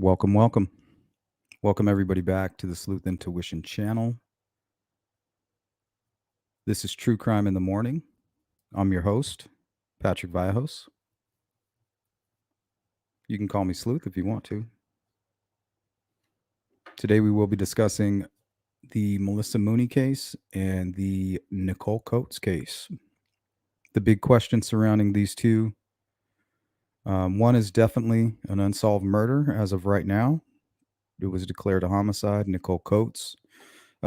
Welcome, welcome. Welcome everybody back to the Sleuth Intuition channel. This is True Crime in the Morning. I'm your host, Patrick Vallejos. You can call me Sleuth if you want to. Today we will be discussing the Maleesa Mooney case and the Nichole Coates case. The big question surrounding these two, one is definitely an unsolved murder as of right now. It was declared a homicide. Nichole Coates,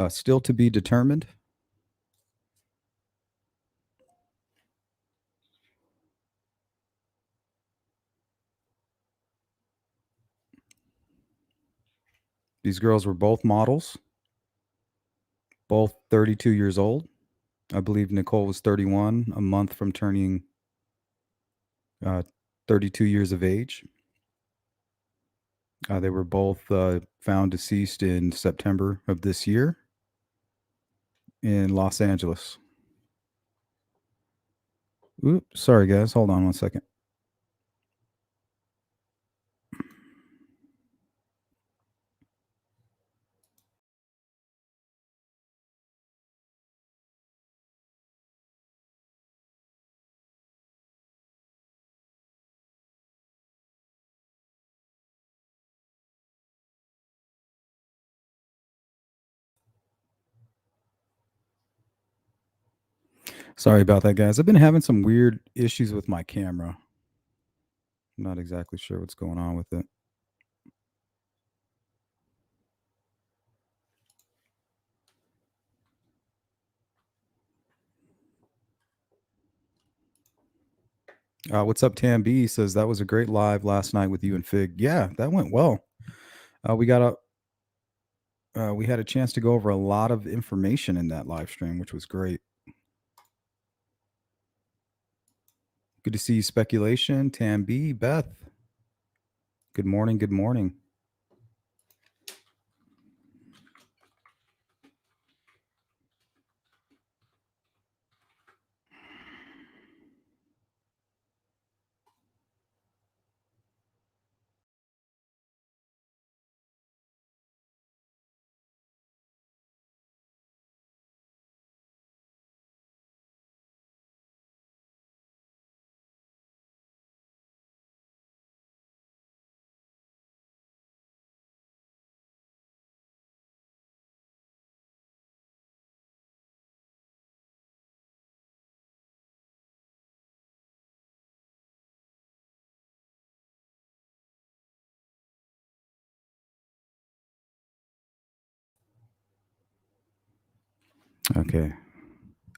still to be determined. These girls were both models, both 32 years old. I believe Nichole was 31, a month from turning 32 years of age. They were both found deceased in September of this year in Los Angeles. Oops, sorry guys, hold on one second. Sorry about that, guys. I've been having some weird issues with my camera. I'm not exactly sure what's going on with it. What's up, Tam B? Says that was a great live last night with you and Fig. Yeah, that went well. We had a chance to go over a lot of information in that live stream, which was great. Good to see you, Speculation, Tam B, Beth. Good morning. Good morning. Okay.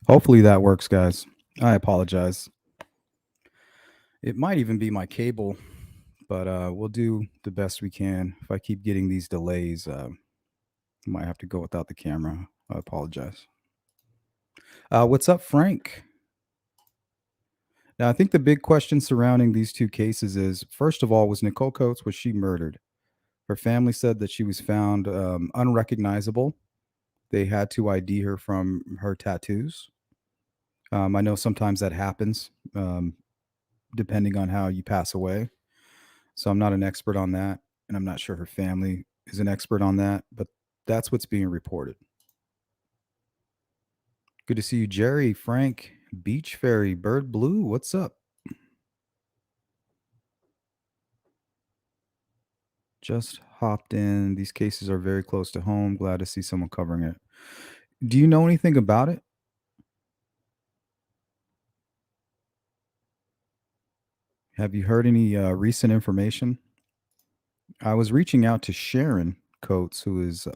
Hopefully that works, guys. I apologize. It might even be my cable, but we'll do the best we can. If I keep getting these delays, might have to go without the camera. I apologize. What's up, Frank? Now, I think the big question surrounding these two cases is, first of all, was Nichole Coates, was she murdered? Her family said that she was found unrecognizable. They had to ID her from her tattoos. I know sometimes that happens depending on how you pass away. So I'm not an expert on that. And I'm not sure her family is an expert on that, but that's what's being reported. Good to see you, Jerry, Frank, Beach Fairy, Bird Blue. What's up? Just hopped in. These cases are very close to home. Glad to see someone covering it. Do you know anything about it? Have you heard any recent information? I was reaching out to Sharon Coates, who is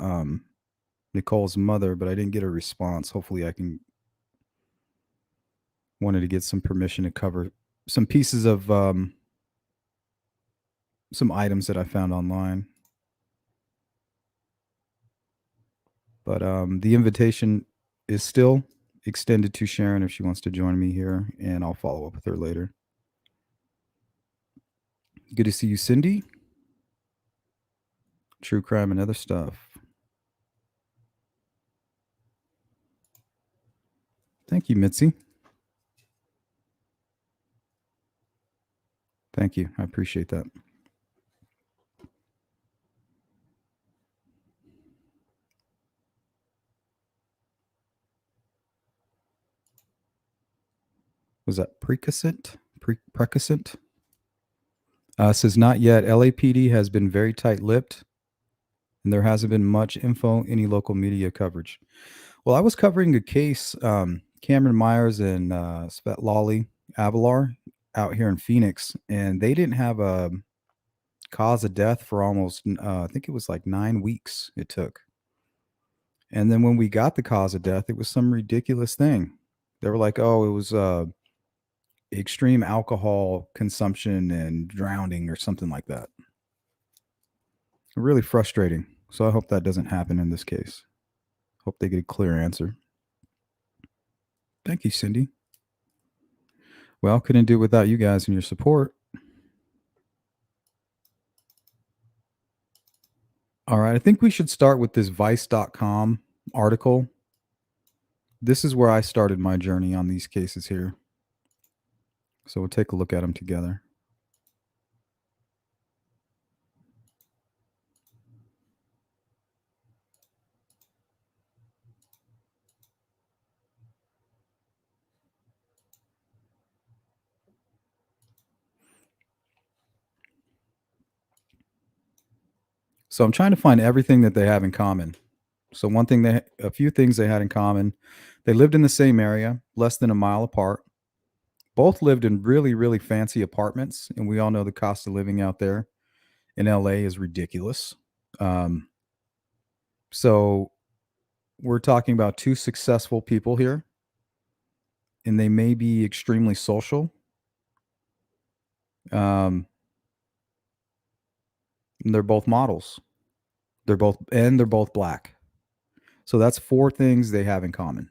Nichole's mother, but I didn't get a response. Hopefully, I can. Wanted to get some permission to cover some pieces of some items that I found online. But the invitation is still extended to Sharon if she wants to join me here, and I'll follow up with her later. Good to see you, Cindy. True crime and other stuff. Thank you, Mitzi. Thank you. I appreciate that. Was that precascent? Precascent? Says not yet. LAPD has been very tight-lipped, and there hasn't been much info, any local media coverage. Well, I was covering a case, Cameron Myers and Svetlali Avalar out here in Phoenix, and they didn't have a cause of death for almost, I think it was like 9 weeks it took. And then when we got the cause of death, it was some ridiculous thing. They were like, "Oh, it was extreme alcohol consumption and drowning or something like that." Really frustrating. So I hope that doesn't happen in this case. Hope they get a clear answer. Thank you, Cindy. Well, couldn't do it without you guys and your support. All right, I think we should start with this vice.com article. This is where I started my journey on these cases here. So we'll take a look at them together. So I'm trying to find everything that they have in common. So a few things they had in common. They lived in the same area, less than a mile apart. Both lived in really, really fancy apartments, and we all know the cost of living out there in LA is ridiculous. Um, so we're talking about two successful people here, and they may be extremely social. Um, they're both models. They're both black. So that's four things they have in common.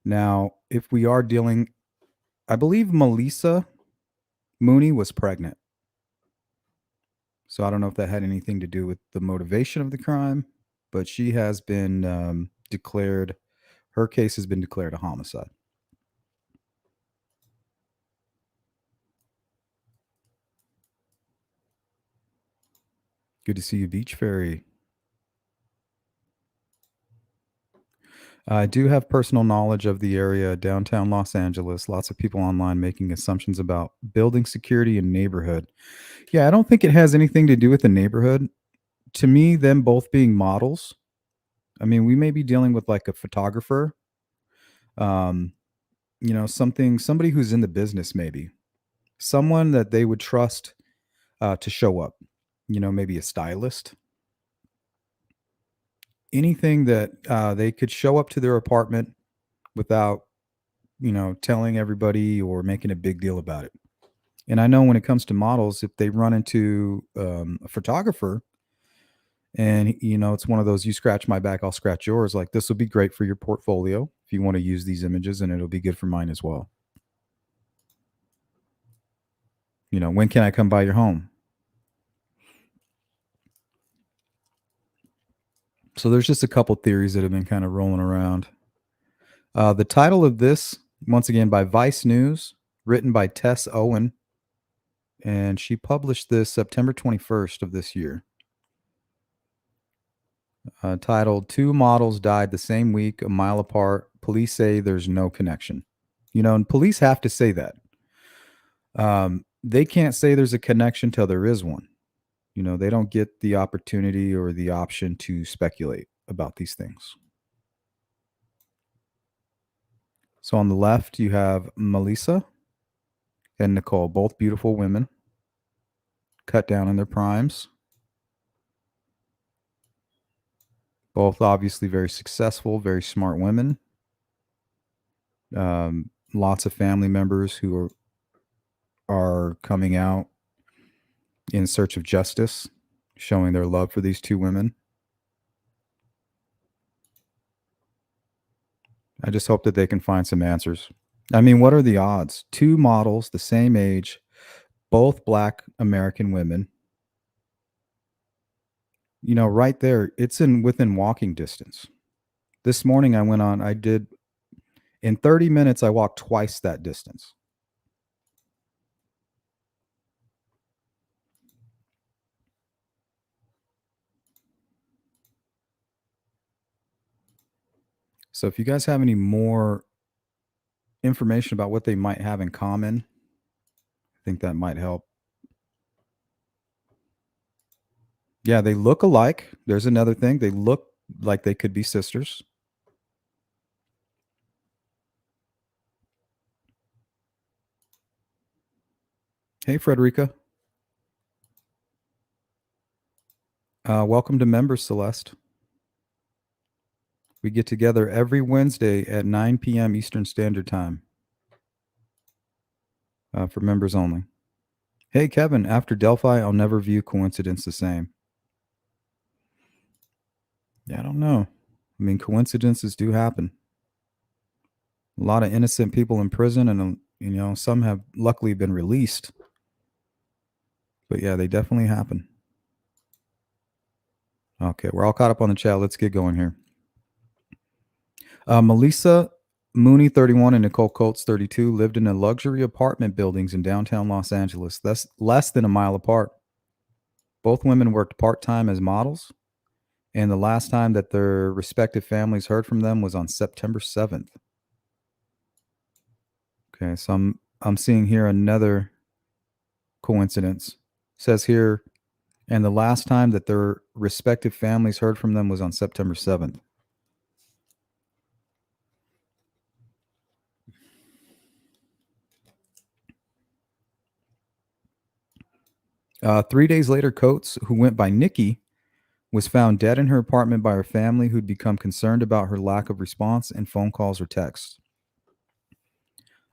Now, if we are dealing, I believe Maleesa Mooney was pregnant. So I don't know if that had anything to do with the motivation of the crime, but she has been declared, her case has been declared a homicide. Good to see you, Beach Fairy. I do have personal knowledge of the area, downtown Los Angeles. Lots of people online making assumptions about building security and neighborhood. Yeah, I don't think it has anything to do with the neighborhood. To me, them both being models, I mean, we may be dealing with like a photographer, um, somebody who's in the business, maybe someone that they would trust to show up. Maybe a stylist, anything that they could show up to their apartment without telling everybody or making a big deal about it. And I know when it comes to models, if they run into a photographer and it's one of those, you scratch my back, I'll scratch yours, like this will be great for your portfolio if you want to use these images, and it'll be good for mine as well. When can I come by your home? So there's just a couple theories that have been kind of rolling around. The title of this, once again, by Vice News, written by Tess Owen, and she published this September 21st of this year. Titled "Two Models Died the Same Week, a Mile Apart. Police Say There's No Connection." And police have to say that. They can't say there's a connection till there is one. They don't get the opportunity or the option to speculate about these things. So on the left, you have Maleesa and Nichole, both beautiful women, cut down in their primes. Both obviously very successful, very smart women. Lots of family members who are coming out in search of justice, showing their love for these two women. I just hope that they can find some answers. I mean, what are the odds? Two models, the same age, both black American women. Right there, it's within walking distance. This morning in 30 minutes, I walked twice that distance. So if you guys have any more information about what they might have in common. I think that might help. Yeah, they look alike. There's another thing. They look like they could be sisters. Hey, Frederica. Welcome to Members, Celeste. We get together every Wednesday at 9 p.m. Eastern Standard Time for members only. Hey, Kevin, after Delphi, I'll never view coincidence the same. Yeah, I don't know. I mean, coincidences do happen. A lot of innocent people in prison, and some have luckily been released. But yeah, they definitely happen. Okay, we're all caught up on the chat. Let's get going here. Maleesa, Mooney, 31, and Nichole Coates, 32, lived in a luxury apartment buildings in downtown Los Angeles. That's less than a mile apart. Both women worked part-time as models, and the last time that their respective families heard from them was on September 7th. Okay, so I'm seeing here another coincidence. It says here, and the last time that their respective families heard from them was on September 7th. Three days later, Coates, who went by Nikki, was found dead in her apartment by her family, who'd become concerned about her lack of response and phone calls or texts.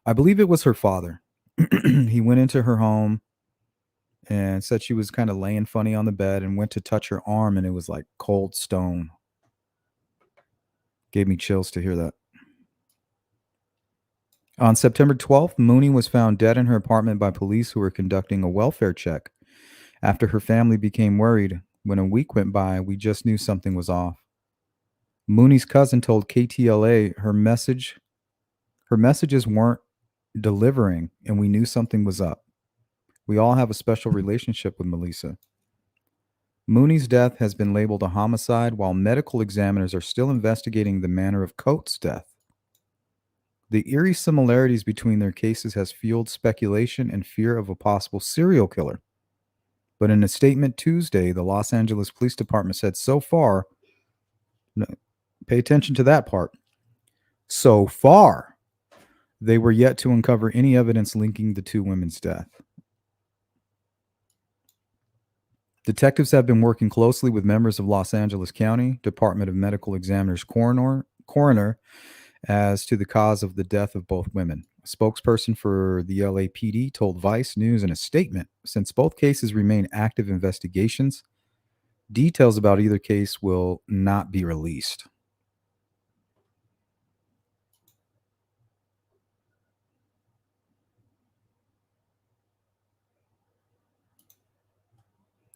I believe it was her father. He went into her home and said she was kind of laying funny on the bed and went to touch her arm, and it was like cold stone. Gave me chills to hear that. On September 12th, Mooney was found dead in her apartment by police who were conducting a welfare check. After her family became worried, when a week went by, we just knew something was off. Mooney's cousin told KTLA her messages weren't delivering, and we knew something was up. We all have a special relationship with Maleesa. Mooney's death has been labeled a homicide, while medical examiners are still investigating the manner of Coates' death. The eerie similarities between their cases has fueled speculation and fear of a possible serial killer. But in a statement Tuesday, the Los Angeles Police Department said so far, pay attention to that part, so far, they were yet to uncover any evidence linking the two women's death. Detectives have been working closely with members of Los Angeles County Department of Medical Examiner's coroner as to the cause of the death of both women. A spokesperson for the LAPD told Vice News in a statement, since both cases remain active investigations, details about either case will not be released.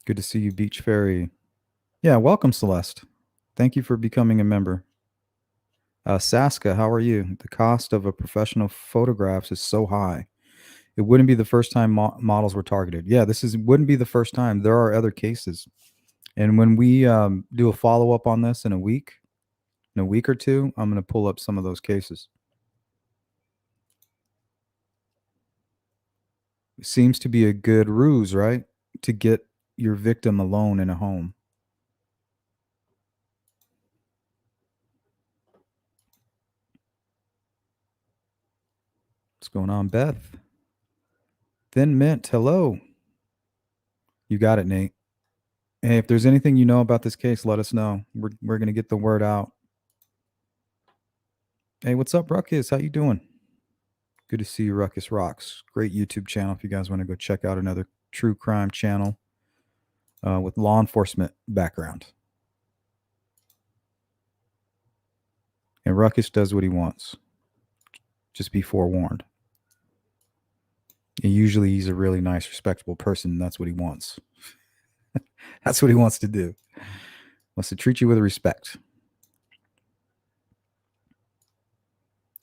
Good to see you, Beach Fairy. Yeah, welcome, Celeste. Thank you for becoming a member. Saska, how are you? The cost of a professional photographs is so high. It wouldn't be the first time models were targeted. Yeah, wouldn't be the first time. There are other cases. And when we do a follow-up on this in a week or two, I'm going to pull up some of those cases. It seems to be a good ruse, right? To get your victim alone in a home. What's going on, Beth? Thin Mint, hello. You got it, Nate. Hey, if there's anything you know about this case, let us know. We're going to get the word out. Hey, what's up, Ruckus? How you doing? Good to see you, Ruckus Rocks. Great YouTube channel if you guys want to go check out another true crime channel with law enforcement background. And Ruckus does what he wants. Just be forewarned. And usually he's a really nice, respectable person, and that's what he wants. That's what he wants to do. Wants to treat you with respect.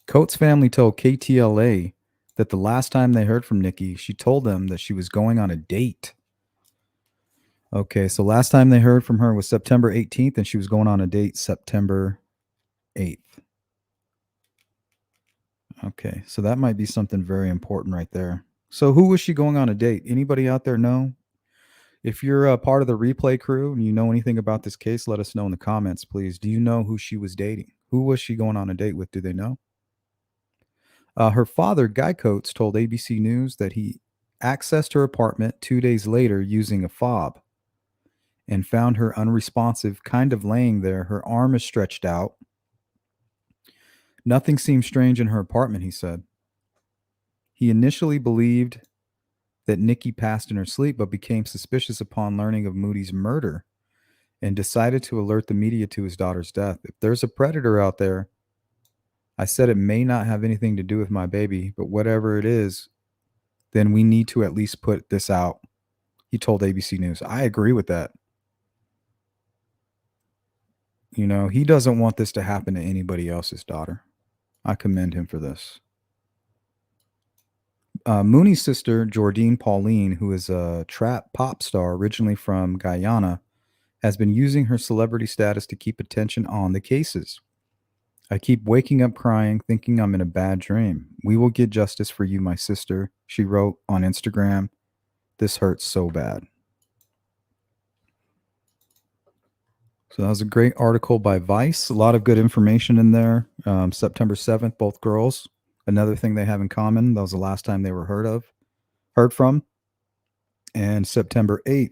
Coates' family told KTLA that the last time they heard from Nikki, she told them that she was going on a date. Okay, so last time they heard from her was September 18th, and she was going on a date September 8th. Okay, so that might be something very important right there. So who was she going on a date? Anybody out there know? If you're a part of the replay crew and you know anything about this case, let us know in the comments, please. Do you know who she was dating? Who was she going on a date with? Do they know? Her father, Guy Coates, told ABC News that he accessed her apartment 2 days later using a fob and found her unresponsive, kind of laying there. Her arm is stretched out. Nothing seemed strange in her apartment, he said. He initially believed that Nikki passed in her sleep, but became suspicious upon learning of Moody's murder and decided to alert the media to his daughter's death. If there's a predator out there, I said it may not have anything to do with my baby, but whatever it is, then we need to at least put this out. He told ABC News. I agree with that. You know, he doesn't want this to happen to anybody else's daughter. I commend him for this. Mooney's sister, Jordine Pauline, who is a trap pop star originally from Guyana, has been using her celebrity status to keep attention on the cases. I keep waking up crying, thinking I'm in a bad dream. We will get justice for you, my sister, she wrote on Instagram. This hurts so bad. So that was a great article by Vice. A lot of good information in there. September 7th, both girls. Another thing they have in common. That was the last time they were heard from. And September 8th.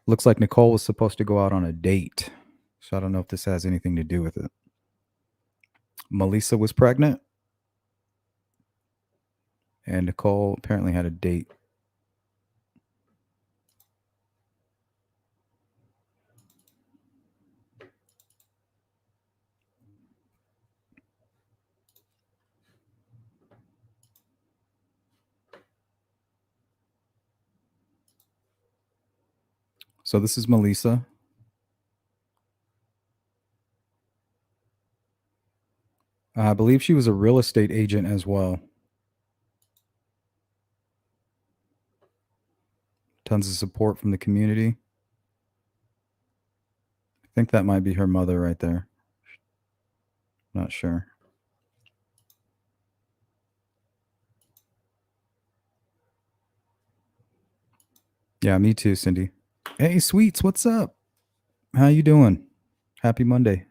Looks like Nichole was supposed to go out on a date. So I don't know if this has anything to do with it. Maleesa was pregnant. And Nichole apparently had a date. So this is Maleesa. I believe she was a real estate agent as well. Tons of support from the community. I think that might be her mother right there. Not sure. Yeah, me too, Cindy. Hey, Sweets, what's up? How you doing? Happy Monday.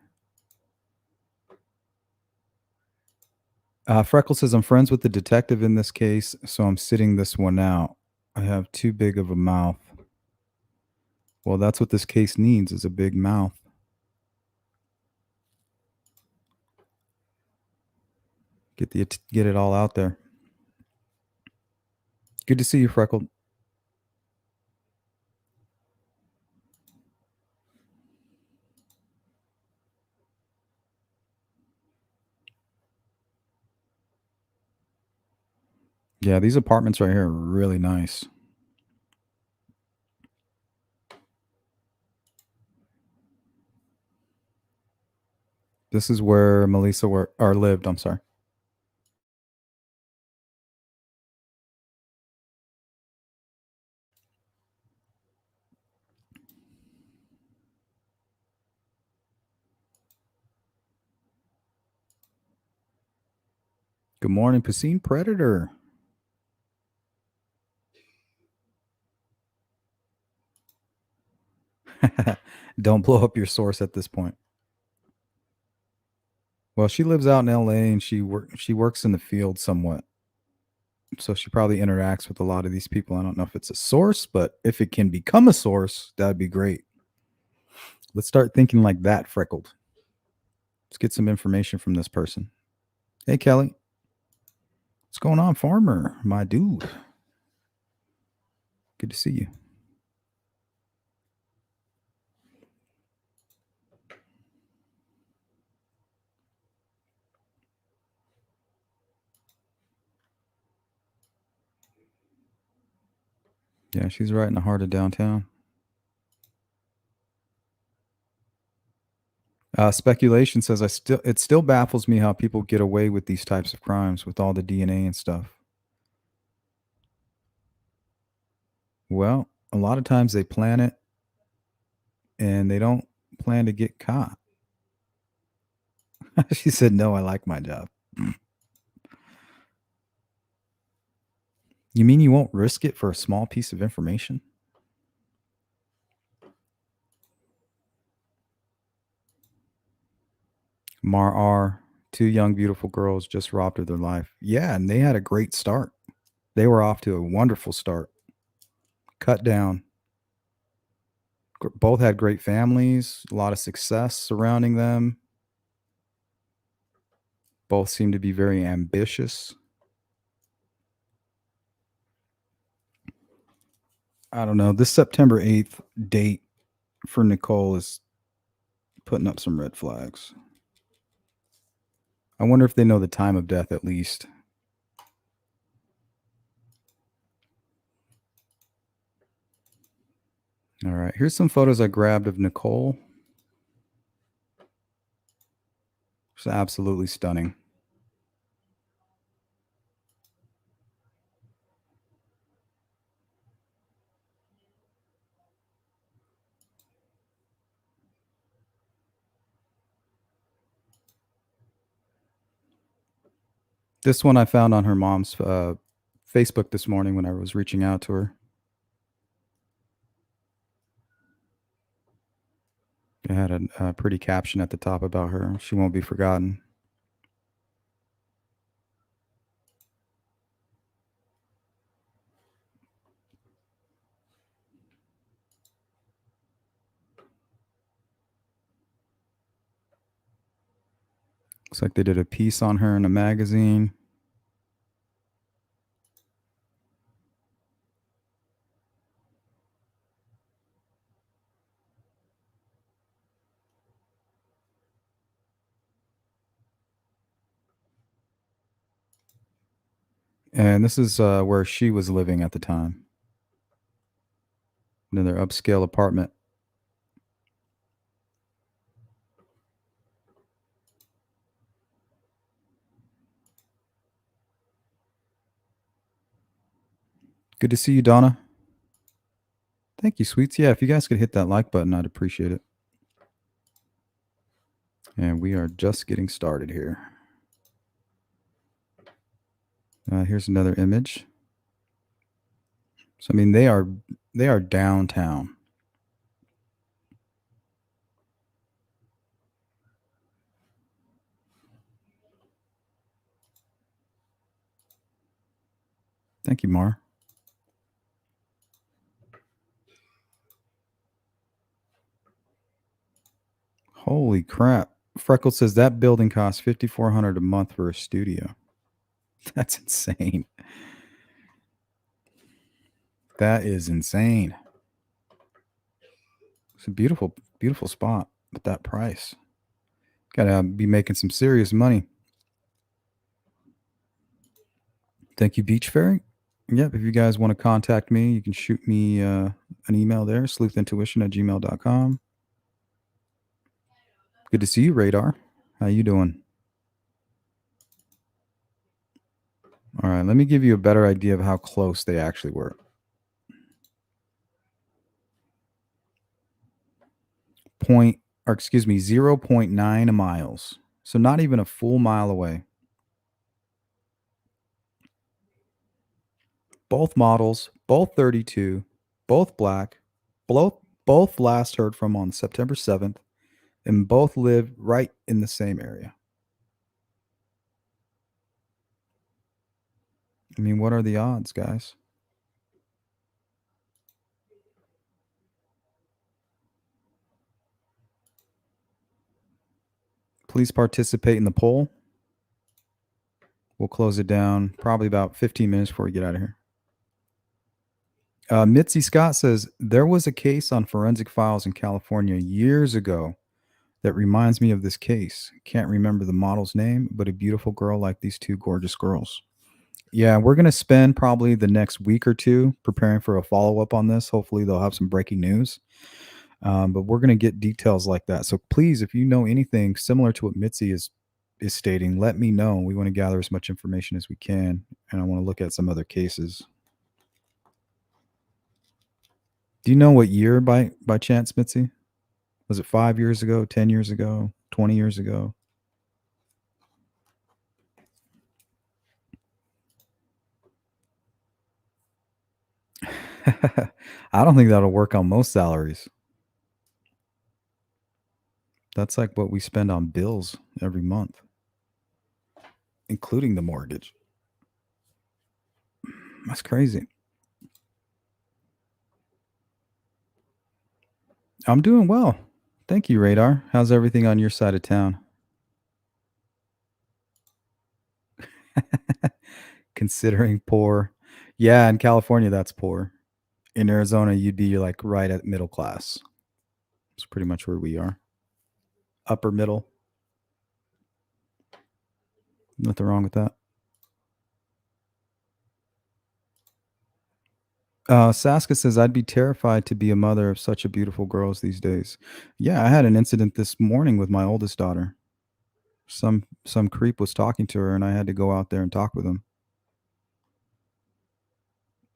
Freckle says, I'm friends with the detective in this case, so I'm sitting this one out. I have too big of a mouth. Well, that's what this case needs, is a big mouth. Get it all out there. Good to see you, Freckle. Yeah, these apartments right here are really nice. This is where Maleesa lived. I'm sorry. Good morning, Piscine Predator. Don't blow up your source at this point. Well, she lives out in LA and she works in the field somewhat. So she probably interacts with a lot of these people. I don't know if it's a source, but if it can become a source, that'd be great. Let's start thinking like that, Freckled. Let's get some information from this person. Hey, Kelly. What's going on, Farmer? My dude. Good to see you. Yeah, she's right in the heart of downtown. Speculation says it still baffles me how people get away with these types of crimes with all the DNA and stuff. Well, a lot of times they plan it and they don't plan to get caught. She said, "No, I like my job." You mean you won't risk it for a small piece of information? Mar R, two young, beautiful girls just robbed of their life. Yeah, and they had a great start. They were off to a wonderful start. Cut down. Both had great families, a lot of success surrounding them. Both seem to be very ambitious. I don't know. This September 8th date for Nichole is putting up some red flags. I wonder if they know the time of death at least. All right. Here's some photos I grabbed of Nichole. It's absolutely stunning. This one I found on her mom's Facebook this morning when I was reaching out to her. It had a pretty caption at the top about her. She won't be forgotten. Looks like they did a piece on her in a magazine. And this is where she was living at the time, in their upscale apartment. Good to see you, Donna. Thank you, sweets. Yeah, if you guys could hit that like button, I'd appreciate it. And we are just getting started here. Here's another image. So I mean, they are downtown. Thank you, Mar. Holy crap! Freckles says that building costs $5,400 a month for a studio. That's insane. That is insane. It's a beautiful, beautiful spot at that price. Gotta be making some serious money. Thank you, Beach Fairy. Yep, if you guys want to contact me, you can shoot me an email there, sleuthintuition@gmail.com. Good to see you, Radar. How you doing? All right, let me give you a better idea of how close they actually were. Point, or excuse me, 0.9 miles. So not even a full mile away. Both models, both 32, both black, both last heard from on September 7th, and both live right in the same area. I mean, what are the odds, guys? Please participate in the poll. We'll close it down probably about 15 minutes before we get out of here. Mitzi Scott says there was a case on Forensic Files in California years ago that reminds me of this case. Can't remember the model's name, but a beautiful girl like these two gorgeous girls. Yeah, we're going to spend probably the next week or two preparing for a follow up on this. Hopefully, they'll have some breaking news. But we're going to get details like that. So please, if you know anything similar to what Mitzi is stating, let me know. We want to gather as much information as we can, and I want to look at some other cases. Do you know what year by chance, Mitzi? Was it 5 years ago, 10 years ago, 20 years ago? I don't think that'll work on most salaries. That's like what we spend on bills every month, including the mortgage. That's crazy. I'm doing well. Thank you, Radar. How's everything on your side of town? Considering poor. Yeah, in California, that's poor. In Arizona, you'd be like right at middle class. It's pretty much where we are. Upper middle. Nothing wrong with that. Saska says, I'd be terrified to be a mother of such a beautiful girls these days. Yeah, I had an incident this morning with my oldest daughter. Some creep was talking to her, and I had to go out there and talk with him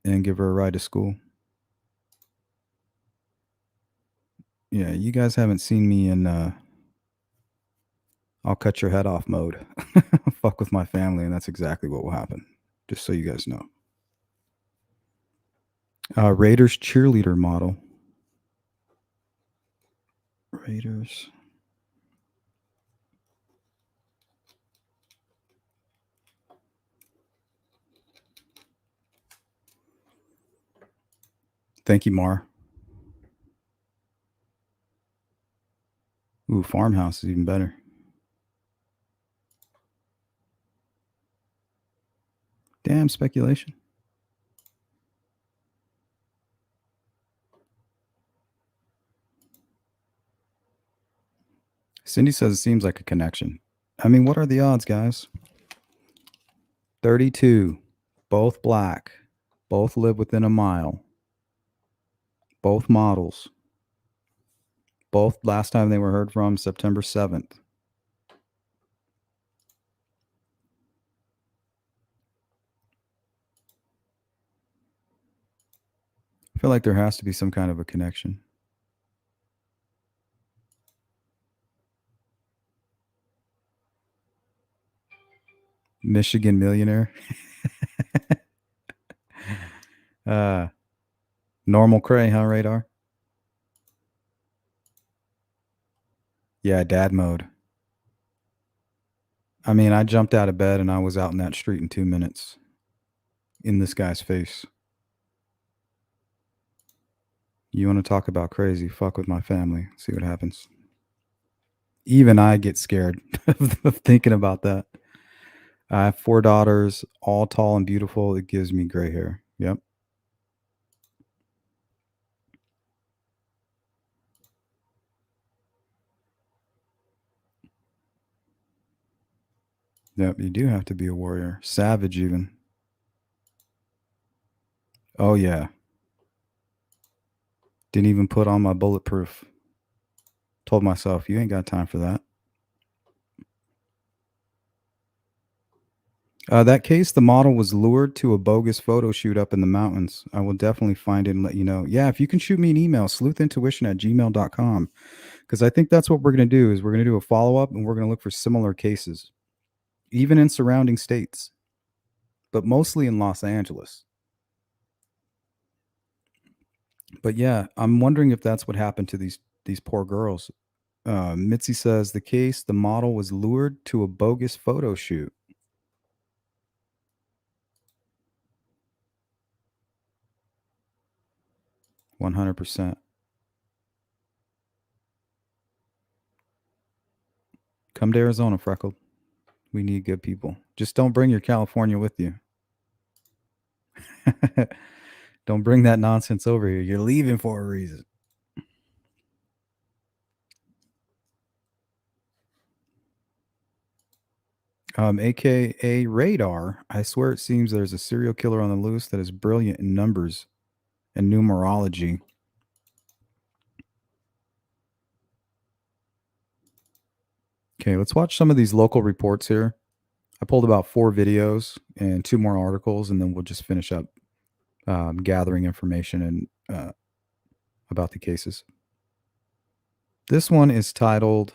and give her a ride to school. Yeah, you guys haven't seen me in I'll cut your head off mode. Fuck with my family, and that's exactly what will happen. Just so you guys know. Raiders cheerleader model. Raiders. Thank you, Mar. Ooh, farmhouse is even better. Damn speculation. Cindy says it seems like a connection. I mean, what are the odds, guys? 32. Both black. Both live within a mile. Both models. Both last time they were heard from September 7th. I feel like there has to be some kind of a connection. Michigan millionaire. Normal cray, huh, Radar? Yeah, dad mode. I mean, I jumped out of bed and I was out in that street in 2 minutes. In this guy's face. You want to talk about crazy? Fuck with my family. See what happens. Even I get scared of thinking about that. I have 4 daughters, all tall and beautiful. It gives me gray hair. Yep. Yep, you do have to be a warrior. Savage even. Oh yeah. Didn't even put on my bulletproof. Told myself, you ain't got time for that. That case, the model was lured to a bogus photo shoot up in the mountains. I will definitely find it and let you know. Yeah, if you can shoot me an email, sleuthintuition@gmail.com. Because I think that's what we're going to do is we're going to do a follow-up and we're going to look for similar cases, even in surrounding states, but mostly in Los Angeles. But yeah, I'm wondering if that's what happened to these poor girls. Mitzi says the case, the model was lured to a bogus photo shoot. 100%. Come to Arizona, Freckled. We need good people. Just don't bring your California with you. Don't bring that nonsense over here. You're leaving for a reason. AKA Radar. I swear it seems there's a serial killer on the loose that is brilliant in numbers and numerology. Okay, let's watch some of these local reports here. I pulled about 4 videos and 2 more articles, and then we'll just finish up gathering information and about the cases. This one is titled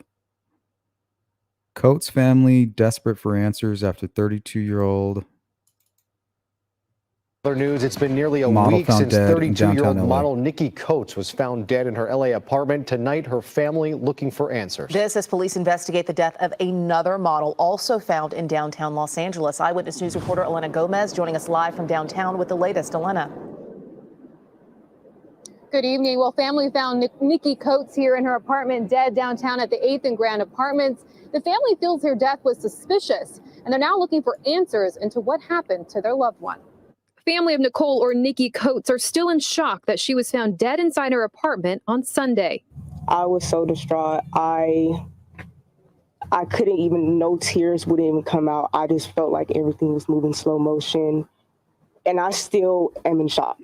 Coates Family Desperate for Answers After 32-year-old Other news, it's been nearly a Model week found since dead in downtown 32-year-old LA. model Nichole Coates was found dead in her LA apartment. Tonight, her family looking for answers. This as police investigate the death of another model also found in downtown Los Angeles. Eyewitness News reporter Elena Gomez joining us live from downtown with the latest. Elena. Good evening. Well, family found Nichole Coates here in her apartment dead downtown at the 8th and Grand Apartments. The family feels her death was suspicious, and they're now looking for answers into what happened to their loved one. Family of Nichole, or Nichole Coates, are still in shock that she was found dead inside her apartment on Sunday. I was so distraught. I couldn't even, no tears wouldn't even come out. I just felt like everything was moving slow motion, and I still am in shock.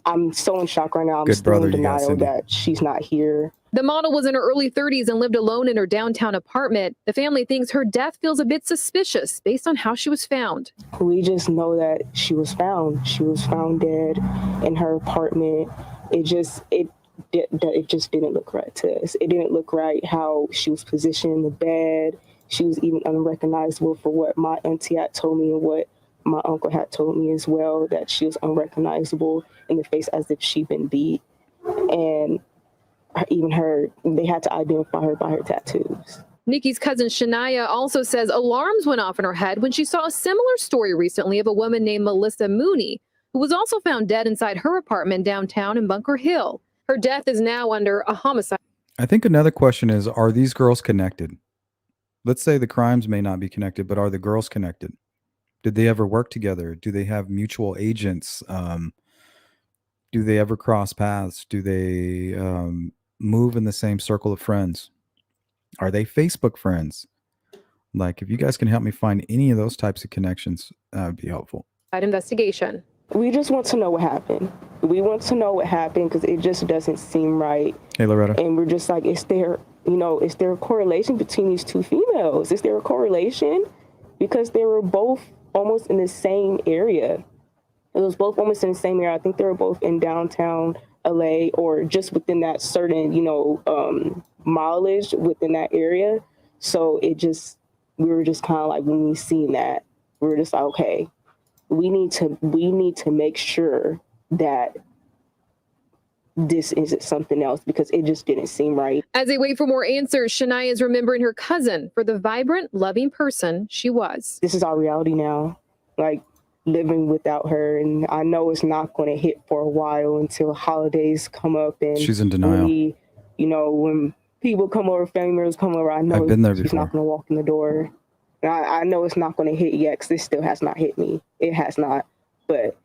I'm so in shock right now. I'm still in denial that she's not here. The model was in her early 30s and lived alone in her downtown apartment. The family thinks her death feels a bit suspicious based on how she was found. We just know that she was found. She was found dead in her apartment. It just didn't look right to us. It didn't look right how she was positioned in the bed. She was even unrecognizable for what my auntie had told me and what my uncle had told me as well, that she was unrecognizable in the face as if she'd been beat. And they had to identify her by her tattoos. Nikki's cousin Shania also says alarms went off in her head when she saw a similar story recently of a woman named Maleesa Mooney, who was also found dead inside her apartment downtown in Bunker Hill. Her death is now under a homicide. I think another question is, are these girls connected? Let's say the crimes may not be connected, but are the girls connected? Did they ever work together? Do they have mutual agents? Do they ever cross paths? Do they move in the same circle of friends? Are they Facebook friends? Like, if you guys can help me find any of those types of connections, that would be helpful. Investigation. We just want to know what happened. We want to know what happened because it just doesn't seem right. Hey, Loretta. And we're just like, is there a correlation between these two females? Is there a correlation? Because they were both almost in the same area. It was both almost in the same area. I think they were both in downtown LA or just within that certain, mileage within that area. So we were just kind of like, when we seen that, we were just like, okay, we need to make sure that this isn't something else because it just didn't seem right. As they wait for more answers, Shania is remembering her cousin for the vibrant, loving person she was. This is our reality now, like living without her. And I know it's not going to hit for a while until holidays come up. And she's in denial. When people come over, family members come over, I know I've been there she's not going to walk in the door. And I know it's not going to hit yet because this still has not hit me. It has not. But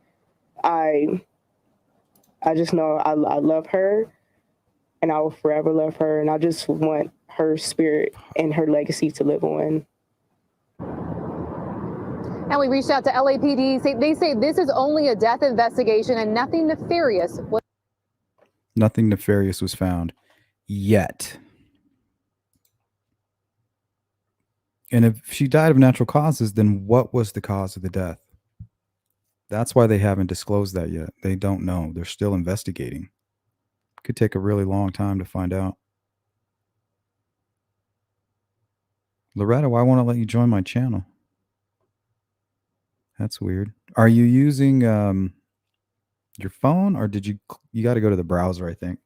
I just know I love her and I will forever love her. And I just want her spirit and her legacy to live on. And we reached out to LAPD. They say this is only a death investigation and nothing nefarious was found yet. And if she died of natural causes, then what was the cause of the death? That's why they haven't disclosed that yet. They don't know. They're still investigating. Could take a really long time to find out. Loretta, why won't I let you join my channel? That's weird. Are you using your phone, or did you got to go to the browser, I think.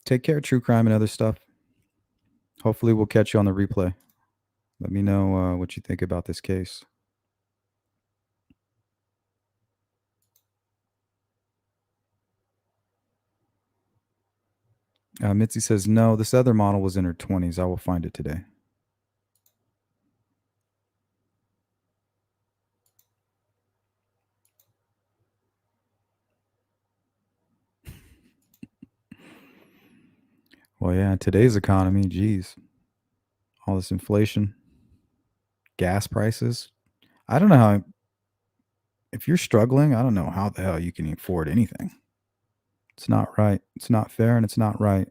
Take care, true crime and other stuff. Hopefully we'll catch you on the replay. Let me know what you think about this case. Mitzi says, no, this other model was in her 20s. I will find it today. Well, yeah, today's economy, geez. All this inflation, gas prices. I don't know how, if you're struggling, I don't know how the hell you can afford anything. It's not right. It's not fair, and it's not right.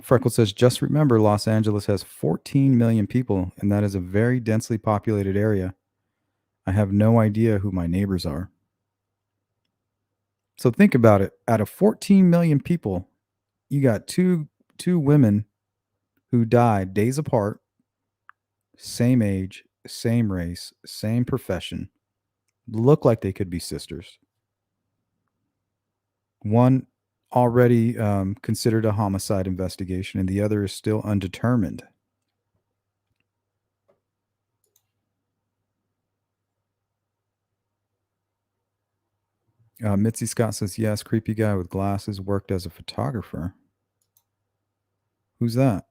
Freckle says, just remember, Los Angeles has 14 million people, and that is a very densely populated area. I have no idea who my neighbors are. So think about it. Out of 14 million people, You got two women who died days apart, same age, same race, same profession, look like they could be sisters. One already considered a homicide investigation, and the other is still undetermined. Mitzi Scott says, yes, creepy guy with glasses worked as a photographer. Who's that?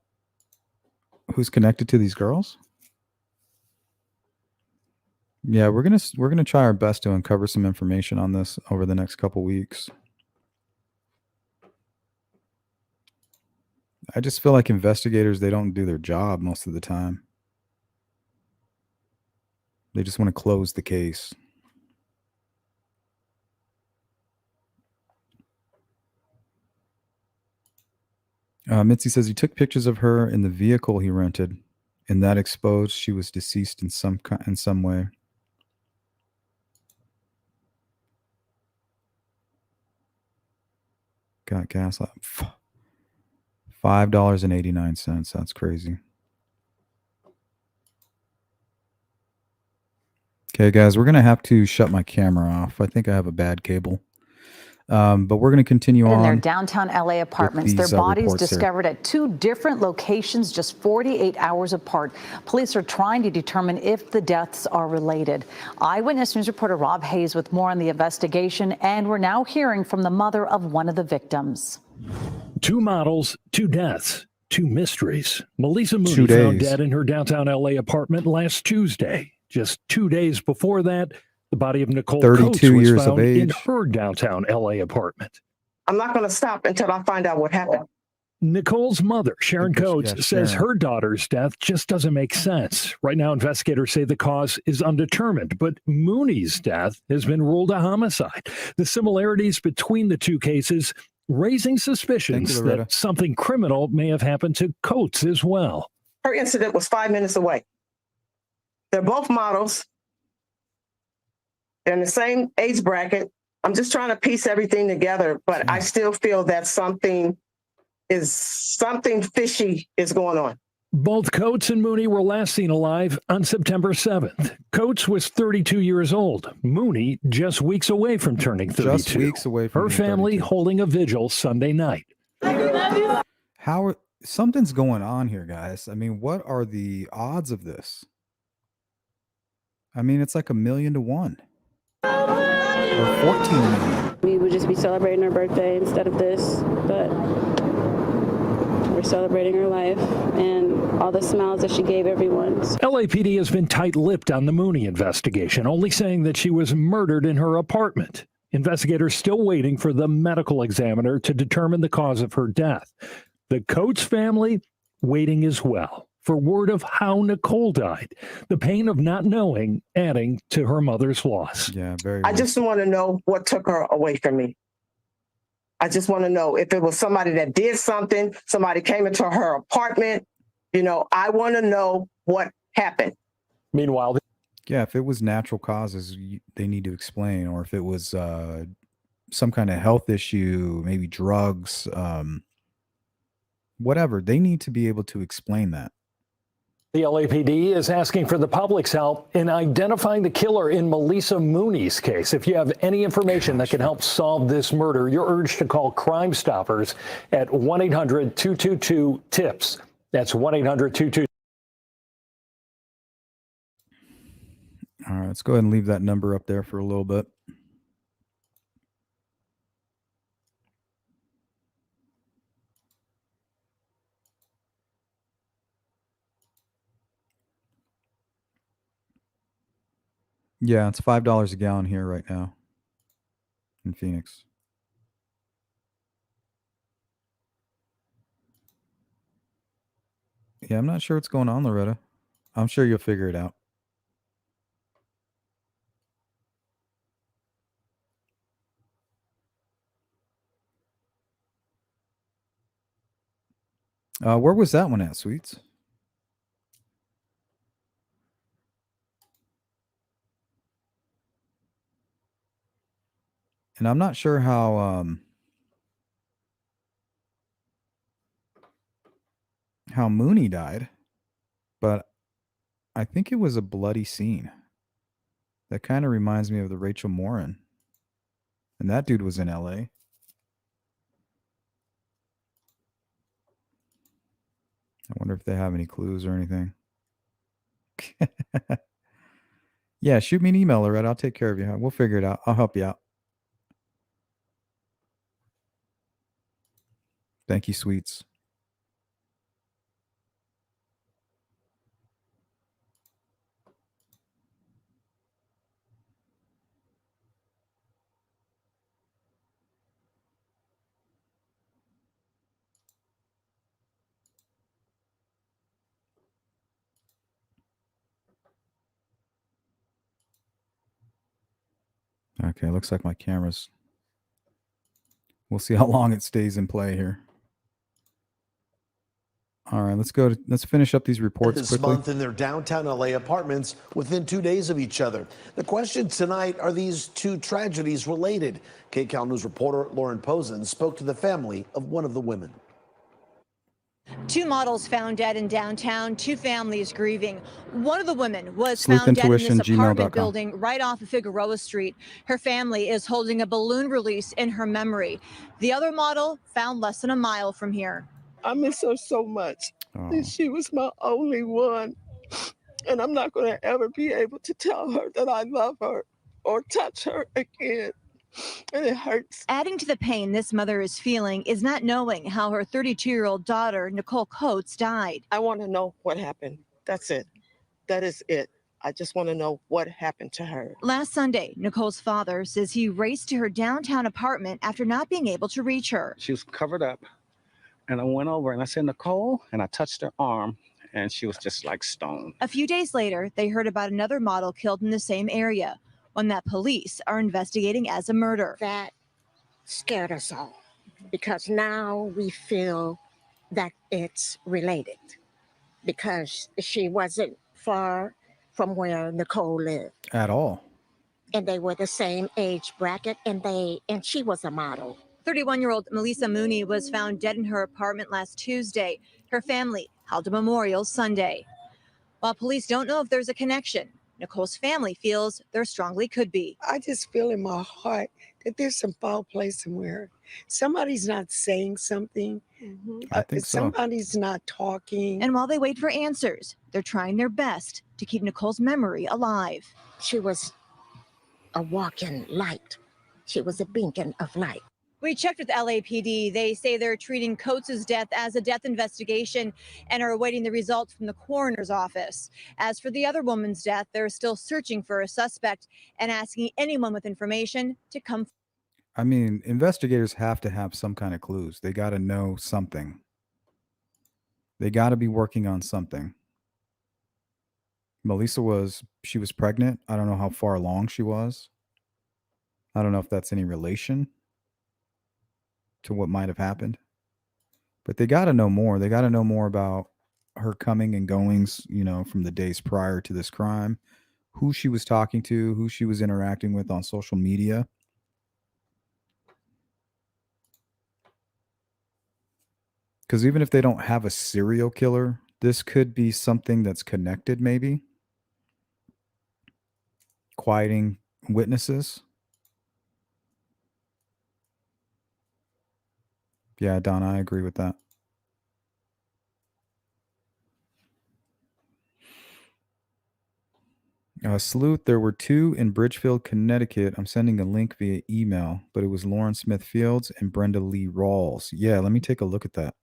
Who's connected to these girls? Yeah, we're gonna try our best to uncover some information on this over the next couple weeks. I just feel like investigators, they don't do their job most of the time. They just want to close the case. Mitzi says he took pictures of her in the vehicle he rented, and that exposed she was deceased in some way. Got gas. $5.89. That's crazy. Okay, guys, we're going to have to shut my camera off. I think I have a bad cable. But we're going to continue on. In their downtown LA apartments, their bodies reports here. discovered at 2 different locations just 48 hours apart. Police are trying to determine if the deaths are related. Eyewitness News reporter Rob Hayes with more on the investigation, and we're now hearing from the mother of one of the victims. 2 models, 2 deaths, 2 mysteries. Maleesa 2 Mooney days. found dead in her downtown LA apartment last Tuesday. Just 2 days before that, the body of Nichole 32 Coates was years of found in age. her downtown LA apartment. I'm not going to stop until I find out what happened. Nicole's mother, Sharon Coates, Yeah, says Sharon. her daughter's death just doesn't make sense. Right now, investigators say the cause is undetermined, but Mooney's death has been ruled a homicide. The similarities between the 2 cases raising suspicions Loretta. that something criminal may have happened to Coates as well. Her incident was 5 minutes away. They're both models. They're in the same age bracket. I'm just trying to piece everything together, but I still feel that something fishy is going on. Both Coates and Mooney were last seen alive on September 7th. Coates was 32 years old. Mooney just weeks away from turning 32. Just weeks away from Her being family 32. holding a vigil Sunday night. Something's going on here, guys. I mean, what are the odds of this? I mean, it's like 1,000,000 to 1. Or 14 million. We would just be celebrating her birthday instead of this, but we're celebrating her life and all the smiles that she gave everyone. LAPD has been tight-lipped on the Mooney investigation, only saying that she was murdered in her apartment. Investigators still waiting for the medical examiner to determine the cause of her death. The Coates family waiting as well for word of how Nichole died. The pain of not knowing adding to her mother's loss. Yeah, very. I just want to know what took her away from me. I just want to know if it was somebody that did something, somebody came into her apartment. I want to know what happened. Meanwhile, Yeah, if it was natural causes, they need to explain, or if it was some kind of health issue, maybe drugs, whatever, they need to be able to explain that. the LAPD is asking for the public's help in identifying the killer in Maleesa Mooney's case. If you have any information that can help solve this murder, you're urged to call Crime Stoppers at 1-800-222-TIPS. That's 1-800-222. All right, let's go ahead and leave that number up there for a little bit. Yeah, it's $5 a gallon here right now in Phoenix. Yeah, I'm not sure what's going on, Loretta. I'm sure you'll figure it out. Where was that one at, Sweets? And I'm not sure how how Mooney died, but I think it was a bloody scene. That kind of reminds me of the Rachel Morin. And that dude was in LA. I wonder if they have any clues or anything. Yeah, shoot me an email, Loretta. I'll take care of you. We'll figure it out. I'll help you out. Thank you, sweets. Okay, looks like my camera's. We'll see how long it stays in play here. All right, let's finish up these reports this quickly. month in their downtown LA apartments within 2 days of each other. The question tonight, are these two tragedies related? KCAL News reporter Lauren Posen spoke to the family of one of the women. Two models found dead in downtown, two families grieving. One of the women was Sleuth found dead in this Intuition, apartment gmail.com. building right off of Figueroa Street. Her family is holding a balloon release in her memory. The other model found less than a mile from here. I miss her so much. Oh. And she was my only one. And I'm not going to ever be able to tell her that I love her or touch her again. And it hurts. Adding to the pain this mother is feeling is not knowing how her 32-year-old daughter, Nichole Coates, died. I want to know what happened. That's it. That is it. I just want to know what happened to her. Last Sunday, Nichole's father says he raced to her downtown apartment after not being able to reach her. She was covered up, and I went over and I said, Nichole, and I touched her arm, and she was just like stone. A few days later, they heard about another model killed in the same area, one that police are investigating as a murder. That scared us all because now we feel that it's related because she wasn't far from where Nichole lived. At all. And they were the same age bracket and she was a model. 31-year-old Maleesa Mooney was found dead in her apartment last Tuesday. Her family held a memorial Sunday. While police don't know if there's a connection, Nichole's family feels there strongly could be. I just feel in my heart that there's some foul play somewhere. Somebody's not saying something. I think so. Somebody's not talking. And while they wait for answers, they're trying their best to keep Nichole's memory alive. She was a walking light. She was a beacon of light. We checked with LAPD. They say they're treating Coates' death as a death investigation and are awaiting the results from the coroner's office. As for the other woman's death, they're still searching for a suspect and asking anyone with information to come. I mean, investigators have to have some kind of clues. They got to know something. They got to be working on something. Maleesa was pregnant. I don't know how far along she was. I don't know if that's any relation to what might have happened. But they got to know more. They got to know more about her coming and goings, from the days prior to this crime, who she was talking to, who she was interacting with on social media. Because even if they don't have a serial killer, this could be something that's connected, maybe. Quieting witnesses. Yeah, Don, I agree with that. Sleuth, there were two in Bridgefield, Connecticut. I'm sending a link via email, but it was Lauren Smith Fields and Brenda Lee Rawls. Yeah, let me take a look at that.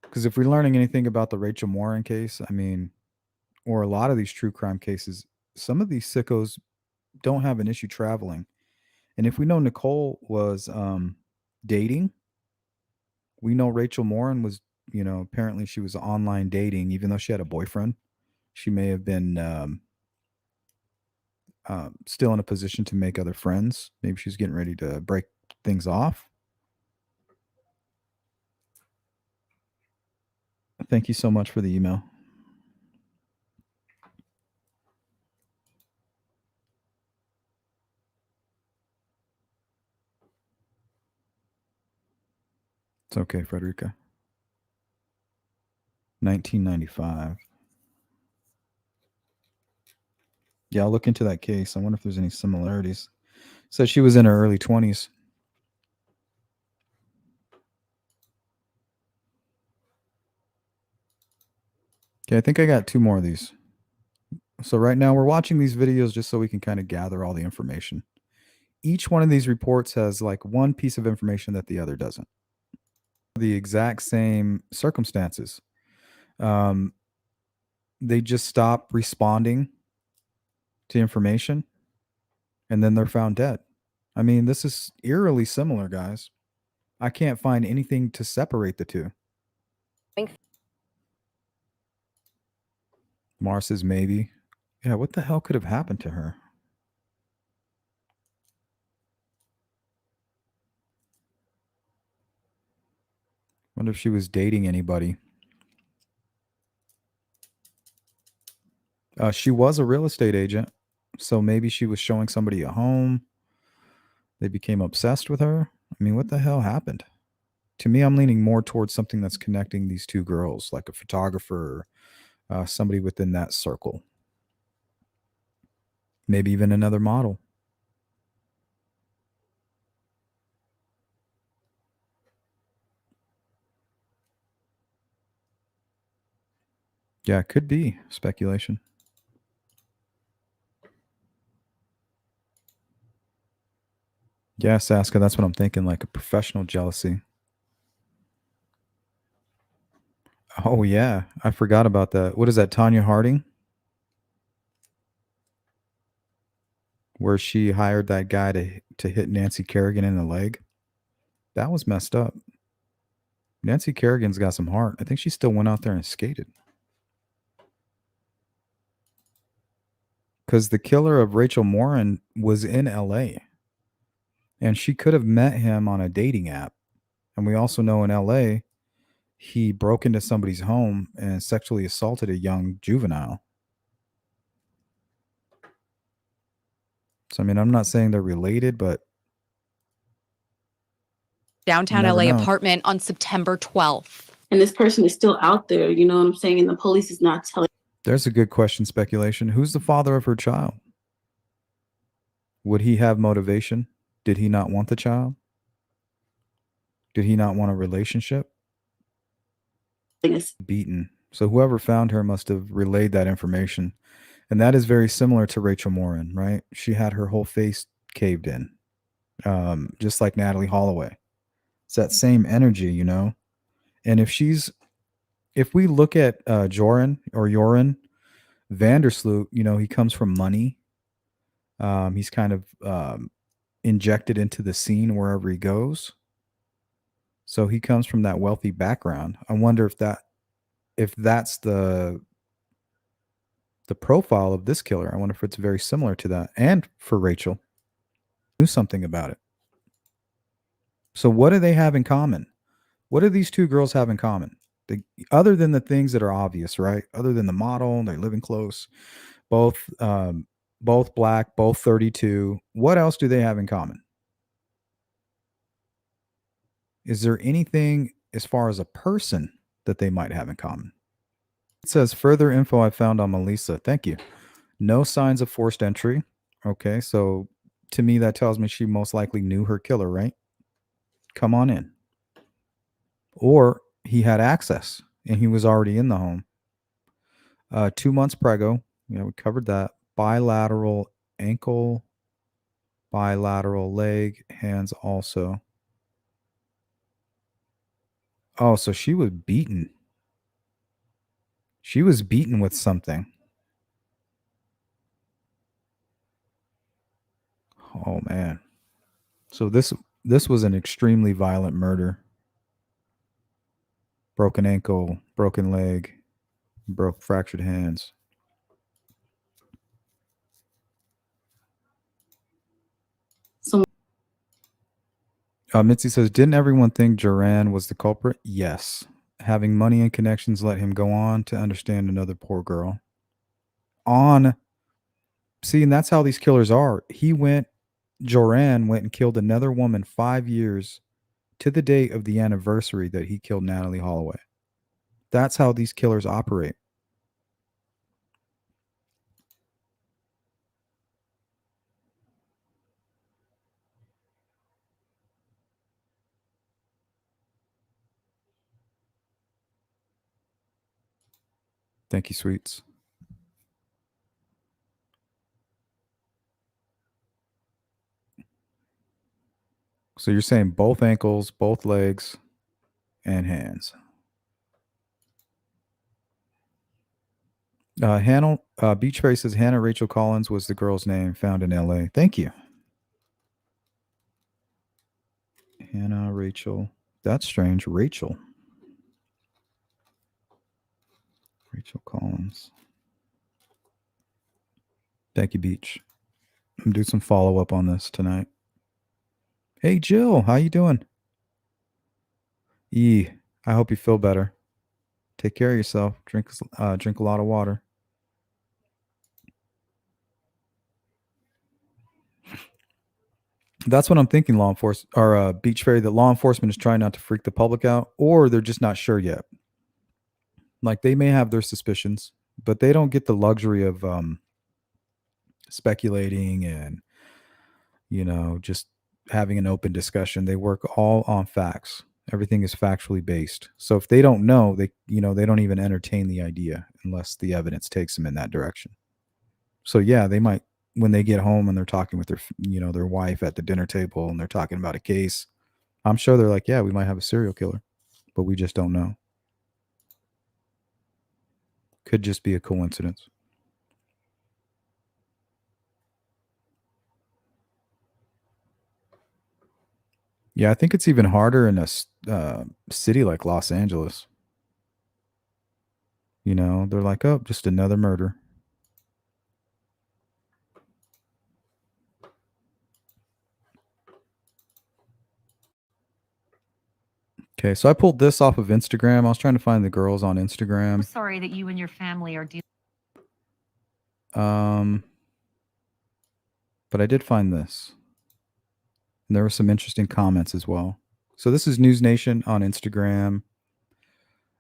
Because if we're learning anything about the Rachel Morin case, or a lot of these true crime cases, some of these sickos don't have an issue traveling. And if we know Nichole was dating, we know Rachel Morin was, apparently she was online dating, even though she had a boyfriend. She may have been still in a position to make other friends. Maybe she's getting ready to break things off. Thank you so much for the email. It's okay, Frederica. 1995. Yeah, I'll look into that case. I wonder if there's any similarities. Said she was in her early 20s. Okay, I think I got 2 more of these. So right now we're watching these videos just so we can kind of gather all the information. Each one of these reports has like one piece of information that the other doesn't. The exact same circumstances. They just stop responding to information and then they're found dead. I mean, this is eerily similar, guys. I can't find anything to separate the two. Mars says maybe. Yeah, what the hell could have happened to her? Wonder if she was dating anybody. She was a real estate agent, so maybe she was showing somebody a home. They became obsessed with her. I mean, what the hell happened? To me, I'm leaning more towards something that's connecting these two girls, like a photographer, somebody within that circle. Maybe even another model. Yeah, it could be speculation. Yeah, Saska, that's what I'm thinking, like a professional jealousy. Oh, yeah. I forgot about that. What is that, Tanya Harding? Where she hired that guy to hit Nancy Kerrigan in the leg? That was messed up. Nancy Kerrigan's got some heart. I think she still went out there and skated. Because the killer of Rachel Morin was in LA. And she could have met him on a dating app. And we also know in LA, he broke into somebody's home and sexually assaulted a young juvenile. So, I mean, I'm not saying they're related, but downtown never LA know. apartment on September 12th. And this person is still out there, you know what I'm saying? And the police is not telling. There's a good question, speculation. Who's the father of her child? Would he have motivation? Did he not want the child? Did he not want a relationship? Beaten. So whoever found her must have relayed that information. And that is very similar to Rachel Morin, right? She had her whole face caved in, just like Natalie Holloway. It's that same energy, you know? And if we look at Joran Vandersloot, you know, he comes from money. He's kind of injected into the scene wherever he goes. So he comes from that wealthy background. I wonder if that's the profile of this killer. I wonder if it's very similar to that. And for Rachel, do something about it. So what do they have in common? What do these two girls have in common? Other than the things that are obvious, right? Other than the model, they're living close, both black, both 32. What else do they have in common? Is there anything as far as a person that they might have in common? It says further info I found on Maleesa. Thank you. No signs of forced entry. Okay, so to me that tells me she most likely knew her killer, right? Come on in. Or he had access and he was already in the home. 2 months preggo. You know, we covered that. Bilateral ankle, bilateral leg, hands also. Oh, so she was beaten. She was beaten with something. Oh man. So this was an extremely violent murder. Broken ankle, broken leg, fractured hands. Mitzi says, didn't everyone think Joran was the culprit? Yes. Having money and connections let him go on to understand another poor girl. See, and that's how these killers are. Joran went and killed another woman 5 years to the date of the anniversary that he killed Natalie Holloway. That's how these killers operate. Thank you, sweets. So you're saying both ankles, both legs, and hands. Hannah Beach Fairy says Hannah Rachel Collins was the girl's name found in LA. Thank you. Hannah Rachel. That's strange. Rachel Collins. Thank you, Beach. I'm gonna do some follow up on this tonight. Hey, Jill, how you doing? I hope you feel better. Take care of yourself. Drink a lot of water. That's what I'm thinking. Law enforcement or Beach Fairy, that law enforcement is trying not to freak the public out, or they're just not sure yet. Like they may have their suspicions, but they don't get the luxury of speculating and just having an open discussion. They work all on facts. Everything is factually based. So if they don't know, they don't even entertain the idea unless the evidence takes them in that direction. So yeah, they might, when they get home and they're talking with their wife at the dinner table and they're talking about a case, I'm sure they're like, yeah, we might have a serial killer, but we just don't know. Could just be a coincidence. Yeah, I think it's even harder in a city like Los Angeles. They're like, oh, just another murder. Okay, so I pulled this off of Instagram. I was trying to find the girls on Instagram. Sorry that you and your family are dealing. But I did find this. And there were some interesting comments as well. So this is News Nation on Instagram.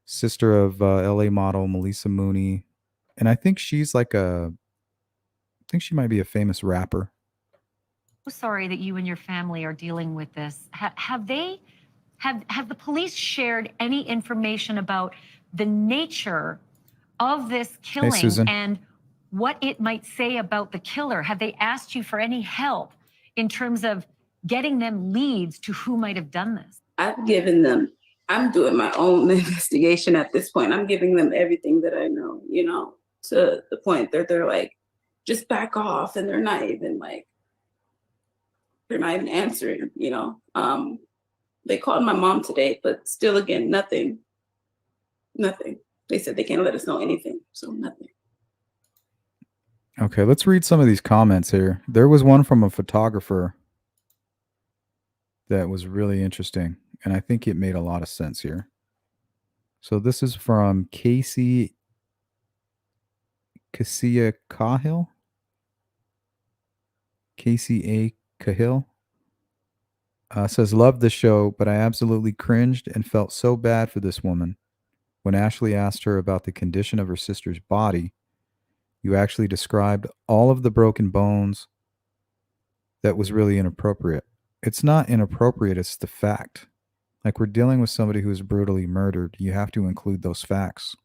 Sister of LA model Maleesa Mooney. And I think she's I think she might be a famous rapper. Sorry that you and your family are dealing with this. Have the police shared any information about the nature of this killing Susan. and what it might say about the killer? Have they asked you for any help in terms of getting them leads to who might have done this? I'm doing my own investigation at this point. I'm giving them everything that I know, to the point that they're like, just back off. And they're not even answering, They called my mom today, but still, again, nothing. They said they can't let us know anything. So nothing. Okay, let's read some of these comments here. There was one from a photographer that was really interesting, and I think it made a lot of sense here. So this is from Cassia Cahill. Casey A. Cahill. Says, love the show, but I absolutely cringed and felt so bad for this woman. When Ashley asked her about the condition of her sister's body, you actually described all of the broken bones. That was really inappropriate. It's not inappropriate, it's the fact. Like, we're dealing with somebody who was brutally murdered. You have to include those facts.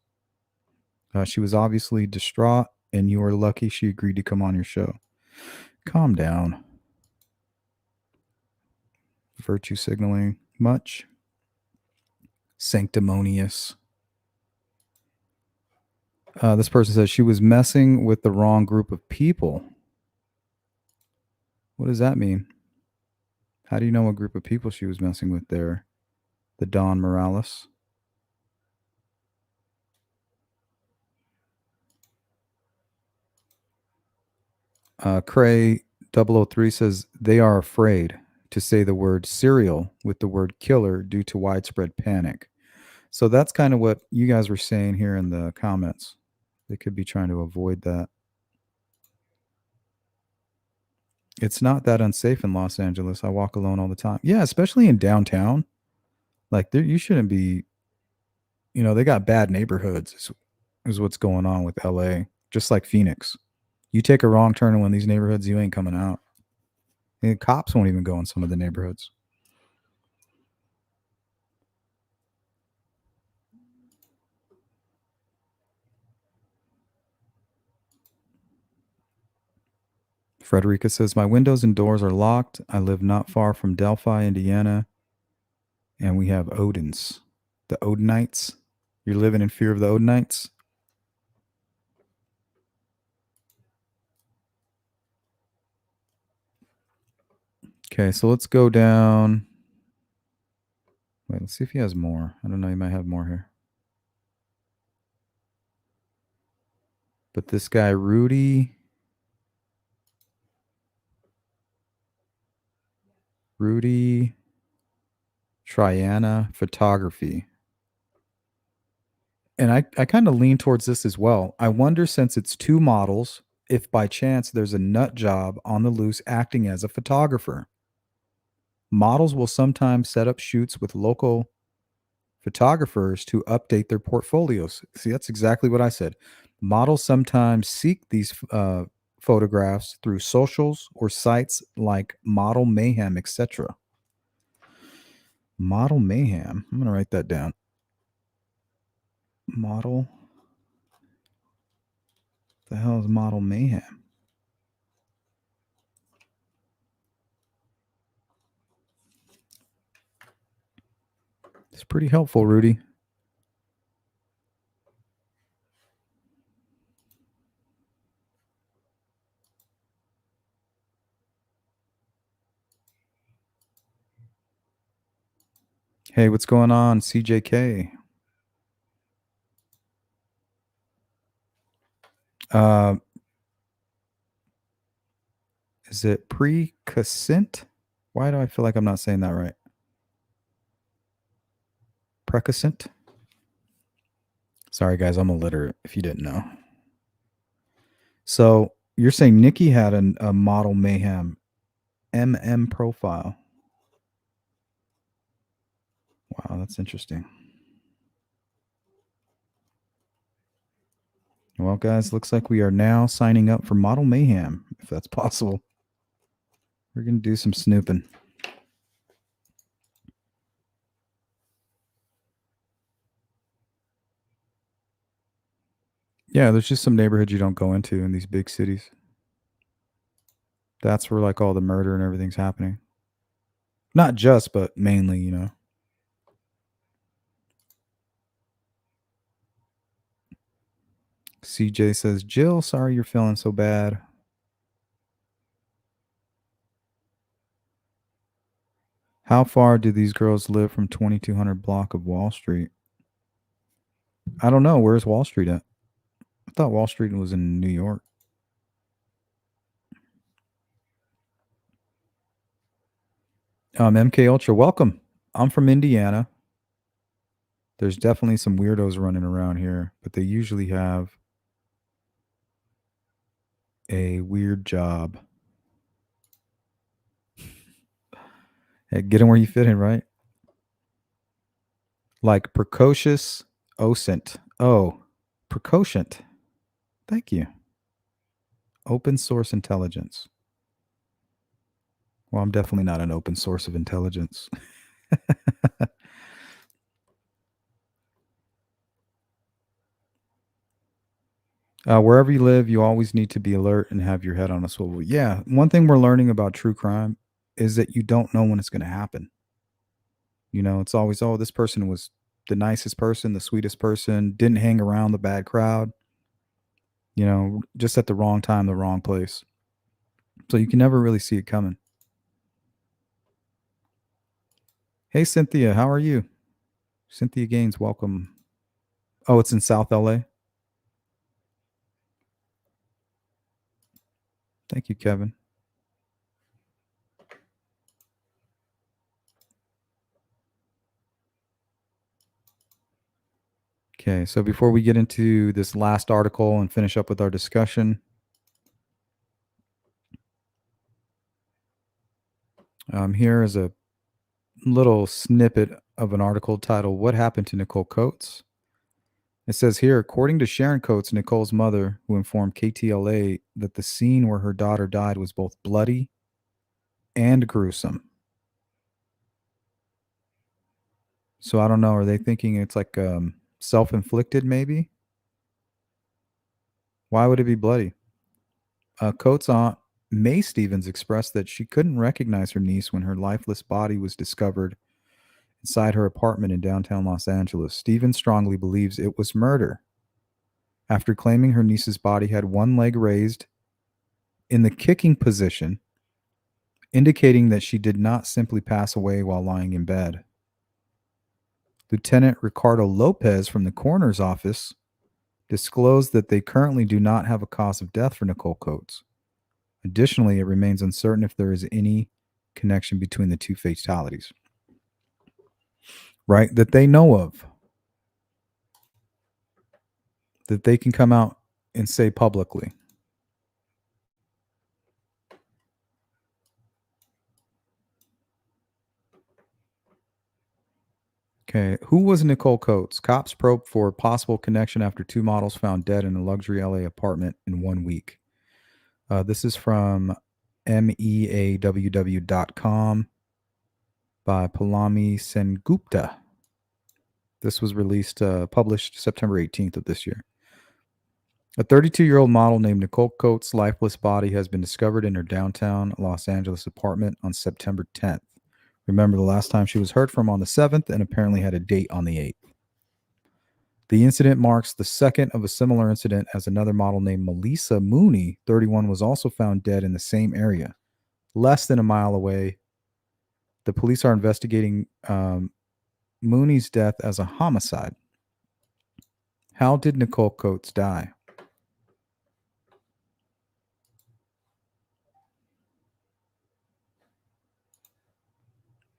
She was obviously distraught, and you were lucky she agreed to come on your show. Calm down. Virtue signaling much. Sanctimonious. This person says she was messing with the wrong group of people. What does that mean? How do you know what group of people she was messing with there? The Don Morales. Cray 003 says they are afraid to say the word serial with the word killer due to widespread panic. So that's kind of what you guys were saying here in the comments. They could be trying to avoid that. It's not that unsafe in Los Angeles. I walk alone all the time. Yeah, especially in downtown. Like, there, you shouldn't be They got bad neighborhoods is what's going on with LA, just like Phoenix. You take a wrong turn in one of these neighborhoods, you ain't coming out. And cops won't even go in some of the neighborhoods. Frederica says, my windows and doors are locked. I live not far from Delphi, Indiana, and we have Odins. The Odinites. You're living in fear of the Odinites? Okay, so let's go down. Wait, let's see if he has more. I don't know, he might have more here. But this guy, Rudy Triana Photography. And I kind of lean towards this as well. I wonder, since it's two models, if by chance there's a nut job on the loose acting as a photographer. Models will sometimes set up shoots with local photographers to update their portfolios. See, that's exactly what I said. Models sometimes seek these photographs through socials or sites like Model Mayhem, etc. Model Mayhem. I'm going to write that down. Model. The hell is Model Mayhem? It's pretty helpful, Rudy. Hey, what's going on, CJK? Is it precascent? Why do I feel like I'm not saying that right? Precascent? Sorry, guys, I'm illiterate, if you didn't know. So you're saying Nikki had a Model Mayhem MM profile. Wow, that's interesting. Well, guys, looks like we are now signing up for Model Mayhem, if that's possible. We're going to do some snooping. Yeah, there's just some neighborhoods you don't go into in these big cities. That's where like all the murder and everything's happening. Not just, but mainly, CJ says, Jill, sorry you're feeling so bad. How far do these girls live from 2200 block of Wall Street? I don't know. Where's Wall Street at? I thought Wall Street was in New York. MK Ultra, welcome. I'm from Indiana. There's definitely some weirdos running around here, but they usually have a weird job. Hey, get in where you fit in, right? Like precocious OSINT. Oh, precocient. Thank you. Open source intelligence. Well, I'm definitely not an open source of intelligence. Wherever you live, you always need to be alert and have your head on a swivel. Yeah, one thing we're learning about true crime is that you don't know when it's going to happen. It's always, oh, this person was the nicest person, the sweetest person, didn't hang around the bad crowd, just at the wrong time, the wrong place. So you can never really see it coming. Hey, Cynthia, how are you? Cynthia Gaines, welcome. Oh, it's in South LA? Thank you, Kevin. Okay, so before we get into this last article and finish up with our discussion, here is a little snippet of an article titled, What Happened to Nichole Coates? It says here, according to Sharon Coates, Nichole's mother, who informed KTLA that the scene where her daughter died was both bloody and gruesome. So I don't know. Are they thinking it's like self-inflicted maybe? Why would it be bloody? Coates' aunt, May Stevens, expressed that she couldn't recognize her niece when her lifeless body was discovered inside her apartment in downtown Los Angeles. Stevens strongly believes it was murder. After claiming her niece's body had one leg raised in the kicking position, indicating that she did not simply pass away while lying in bed. Lieutenant Ricardo Lopez from the coroner's office disclosed that they currently do not have a cause of death for Nichole Coates. Additionally, it remains uncertain if there is any connection between the two fatalities. Right? That they know of. That they can come out and say publicly. Okay, who was Nichole Coates? Cops probed for a possible connection after two models found dead in a luxury LA apartment in 1 week. This is from meawww.com by Palami Sengupta. This was published September 18th of this year. A 32-year-old model named Nichole Coates' lifeless body has been discovered in her downtown Los Angeles apartment on September 10th. Remember, the last time she was heard from on the 7th and apparently had a date on the 8th. The incident marks the second of a similar incident as another model named Maleesa Mooney, 31, was also found dead in the same area, less than a mile away. The police are investigating Mooney's death as a homicide. How did Nichole Coates die?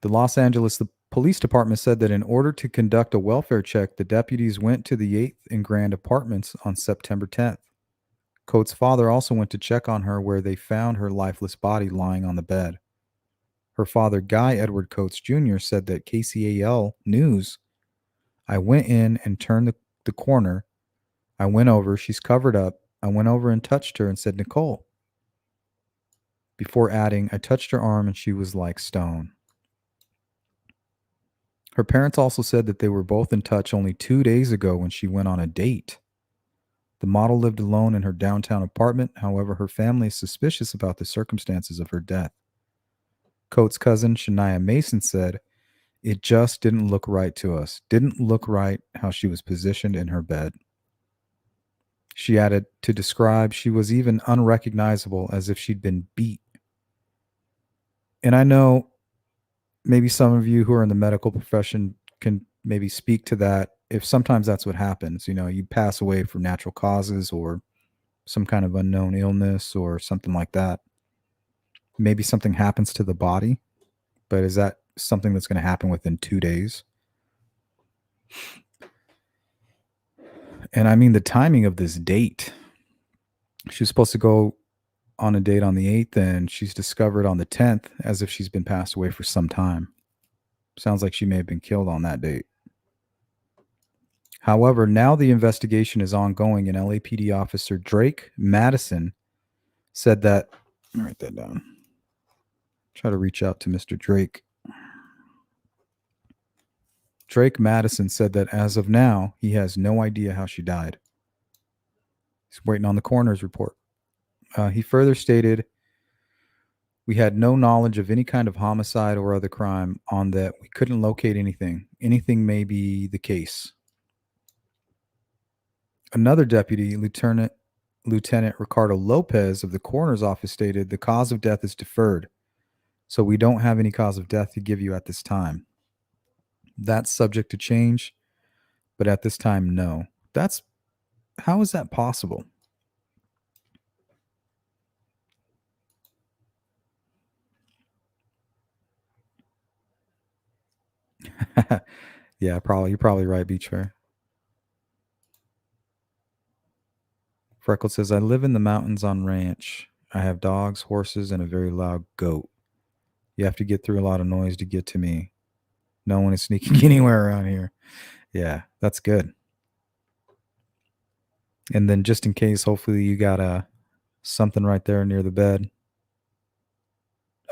The Los Angeles Police Department said that in order to conduct a welfare check, the deputies went to the 8th and Grand apartments on September 10th. Coates' father also went to check on her, where they found her lifeless body lying on the bed. Her father, Guy Edward Coates Jr., said that KCAL News, "I went in and turned the corner. I went over. She's covered up. I went over and touched her and said, 'Nichole.' Before adding, I touched her arm and she was like stone." Her parents also said that they were both in touch only 2 days ago when she went on a date. The model lived alone in her downtown apartment. However, her family is suspicious about the circumstances of her death. Coates' cousin, Shania Mason, said, "It just didn't look right to us. Didn't look right how she was positioned in her bed." She added to describe she was even unrecognizable, as if she'd been beat. And I know maybe some of you who are in the medical profession can maybe speak to that. If sometimes that's what happens, you pass away from natural causes or some kind of unknown illness or something like that. Maybe something happens to the body, but is that something that's going to happen within 2 days? And I mean, the timing of this date. She was supposed to go on a date on the 8th, and she's discovered on the 10th, as if she's been passed away for some time. Sounds like she may have been killed on that date. However, now the investigation is ongoing, and LAPD officer Drake Madison said that, let me write that down. Try to reach out to Mr. Drake. Drake Madison said that as of now, he has no idea how she died. He's waiting on the coroner's report. He further stated, "We had no knowledge of any kind of homicide or other crime on that. We couldn't locate anything. Anything may be the case." Another deputy, Lieutenant Ricardo Lopez of the coroner's office, stated, "The cause of death is deferred, so we don't have any cause of death to give you at this time. That's subject to change, but at this time, no." How is that possible? Yeah, you're probably right, Beachfair. Freckle says, "I live in the mountains on ranch. I have dogs, horses, and a very loud goat. You have to get through a lot of noise to get to me. No one is sneaking anywhere around here." Yeah, that's good. And then just in case, hopefully you got something right there near the bed.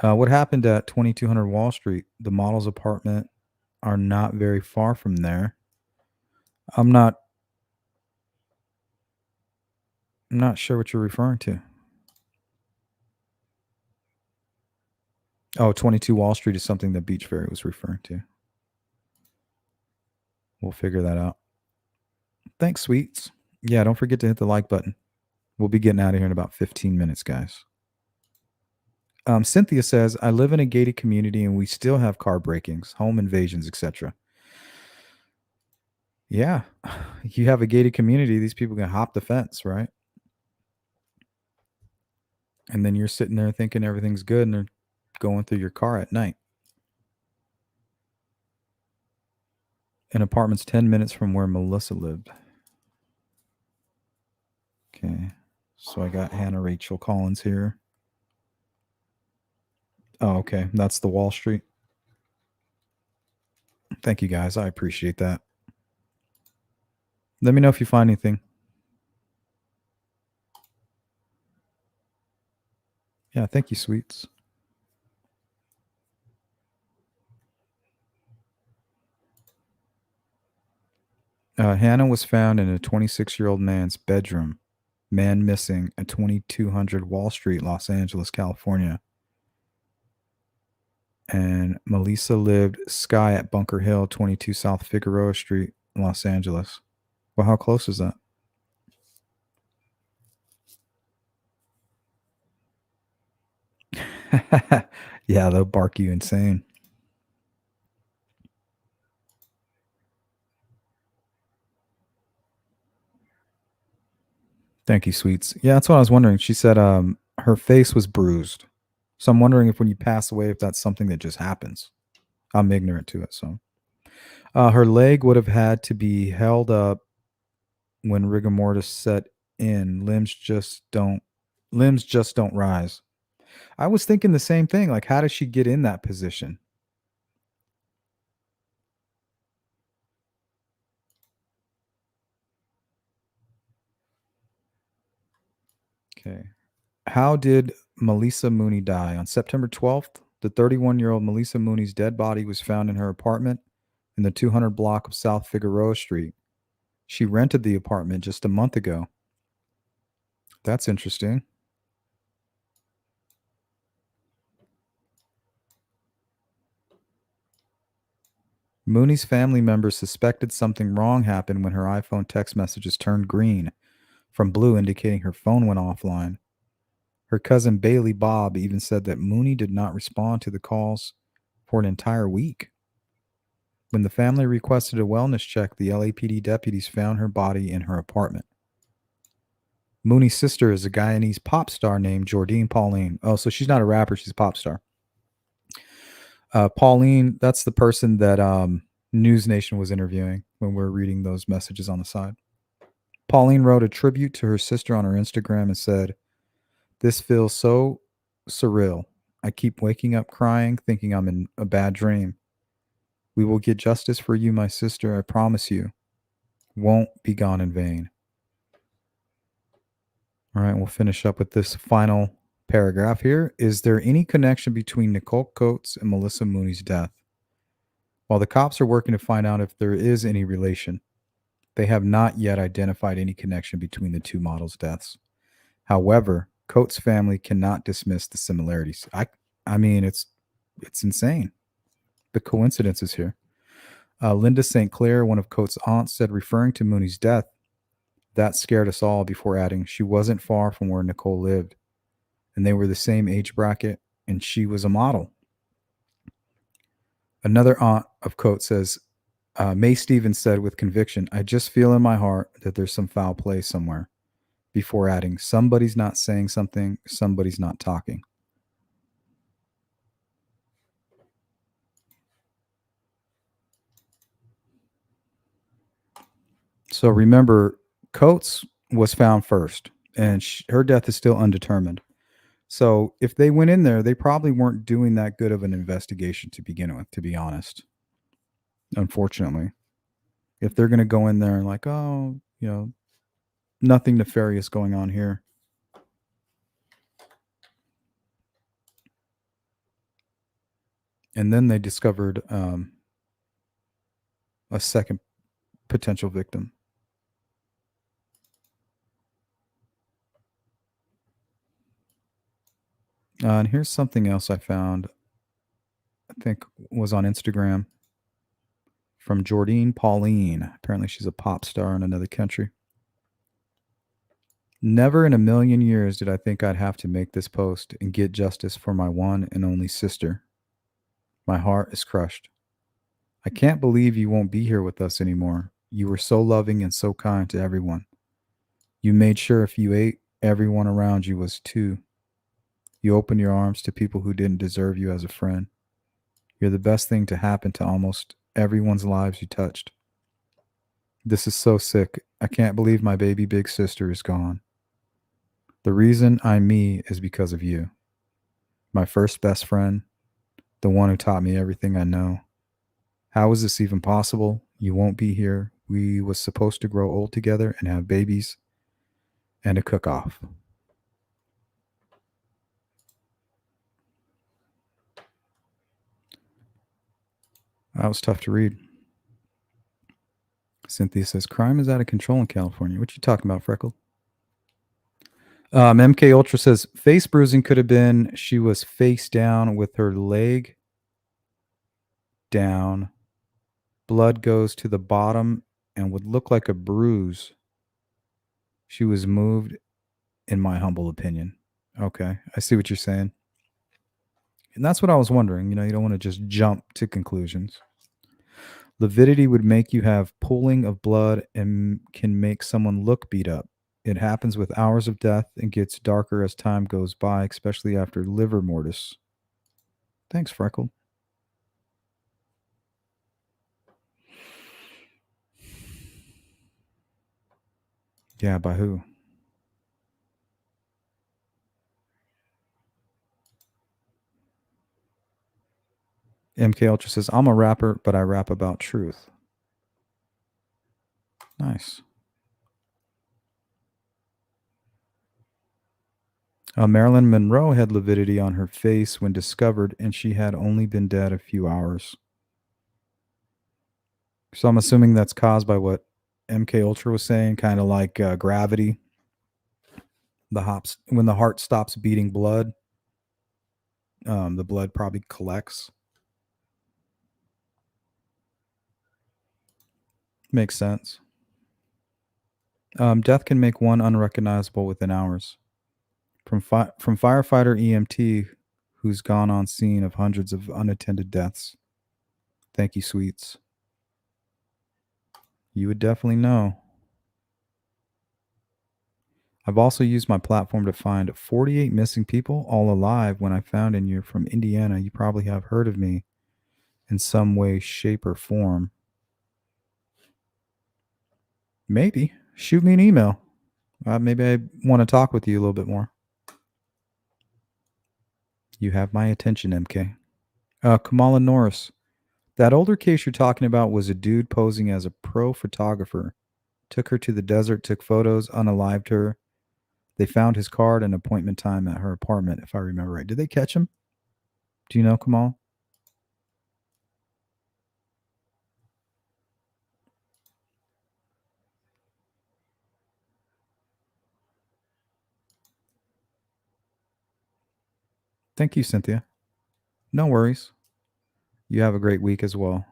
What happened at 2200 Wall Street? The model's apartment are not very far from there. I'm not sure what you're referring to. Oh, 22 Wall Street is something that Beach Ferry was referring to. We'll figure that out. Thanks, sweets. Yeah, don't forget to hit the like button. We'll be getting out of here in about 15 minutes, guys. Cynthia says, I live in a gated community and we still have car breakings, home invasions, etc. Yeah, you have a gated community. These people can hop the fence, right? And then you're sitting there thinking everything's good and they're going through your car at night. An apartment's 10 minutes from where Maleesa lived. Okay, so I got Hannah Rachel Collins here. Oh, okay, that's the Wall Street. Thank you, guys. I appreciate that. Let me know if you find anything. Yeah, thank you, sweets. Hannah was found in a 26-year-old man's bedroom. Man missing at 2200 Wall Street, Los Angeles, California. And Maleesa lived Sky at Bunker Hill, 22 South Figueroa Street, Los Angeles. Well, how close is that? Yeah, they'll bark you insane. Thank you, sweets. Yeah, that's what I was wondering. She said her face was bruised. So I'm wondering if when you pass away, if that's something that just happens. I'm ignorant to it. So her leg would have had to be held up when rigor mortis set in. Limbs just don't rise. I was thinking the same thing. Like, how does she get in that position? Okay. How did Maleesa Mooney die? On September 12th, the 31-year-old Maleesa Mooney's dead body was found in her apartment in the 200 block of South Figueroa Street. She rented the apartment just a month ago. That's interesting. Mooney's family members suspected something wrong happened when her iPhone text messages turned green from blue, indicating her phone went offline. Her cousin Bailey Bob even said that Mooney did not respond to the calls for an entire week. When the family requested a wellness check, the LAPD deputies found her body in her apartment. Mooney's sister is a Guyanese pop star named Jordine Pauline. Oh, so she's not a rapper, she's a pop star. Pauline, that's the person that News Nation was interviewing when we were reading those messages on the side. Pauline wrote a tribute to her sister on her Instagram and said, "This feels so surreal. I keep waking up crying, thinking I'm in a bad dream. We will get justice for you, my sister, I promise you. Won't be gone in vain." All right, we'll finish up with this final paragraph here. Is there any connection between Nichole Coates and Maleesa Mooney's death? While the cops are working to find out if there is any relation, they have not yet identified any connection between the two models' deaths. However, Coates' family cannot dismiss the similarities. I mean, it's insane. The coincidences here. Linda St. Clair, one of Coates' aunts, said, referring to Mooney's death, "That scared us all," before adding, "She wasn't far from where Nichole lived, and they were the same age bracket, and she was a model." Another aunt of Coates says, Mae Stevens said with conviction, "I just feel in my heart that there's some foul play somewhere," before adding, "Somebody's not saying something, somebody's not talking." So remember, Coates was found first, and her death is still undetermined. So if they went in there, they probably weren't doing that good of an investigation to begin with, to be honest. Unfortunately, if they're going to go in there and like, oh, Nothing nefarious going on here. And then they discovered a second potential victim. And here's something else I found, I think was on Instagram, from Jordine Pauline. Apparently she's a pop star in another country. Never in a million years did I think I'd have to make this post and get justice for my one and only sister. My heart is crushed. I can't believe you won't be here with us anymore. You were so loving and so kind to everyone. You made sure if you ate, everyone around you was too. You opened your arms to people who didn't deserve you as a friend. You're the best thing to happen to almost everyone's lives you touched. This is so sick. I can't believe my baby big sister is gone. The reason I'm me is because of you. My first best friend, the one who taught me everything I know. How is this even possible? You won't be here. We was supposed to grow old together and have babies and a cook-off. That was tough to read. Cynthia says, crime is out of control in California. What you talking about, Freckle? MK Ultra says, face bruising could have been she was face down with her leg down. Blood goes to the bottom and would look like a bruise. She was moved, in my humble opinion. Okay, I see what you're saying. And that's what I was wondering. You know, you don't want to just jump to conclusions. Lividity would make you have pooling of blood and can make someone look beat up. It happens with hours of death and gets darker as time goes by, especially after liver mortis. Thanks, Freckle. Yeah, by who? MK Ultra says, I'm a rapper, but I rap about truth. Nice. Marilyn Monroe had lividity on her face when discovered, and she had only been dead a few hours. So I'm assuming that's caused by what MK Ultra was saying, kind of like gravity. When the heart stops beating blood, the blood probably collects. Makes sense. Death can make one unrecognizable within hours. From firefighter EMT who's gone on scene of hundreds of unattended deaths. Thank you, Sweets. You would definitely know. I've also used my platform to find 48 missing people, all alive. When I found in you're from Indiana, you probably have heard of me in some way, shape, or form. Maybe. Shoot me an email. Maybe I want to talk with you a little bit more. You have my attention, MK. Kamala Norris. That older case you're talking about was a dude posing as a pro photographer. Took her to the desert, took photos, unalived her. They found his card and appointment time at her apartment, if I remember right. Did they catch him? Do you know, Kamal? Thank you, Cynthia. No worries. You have a great week as well.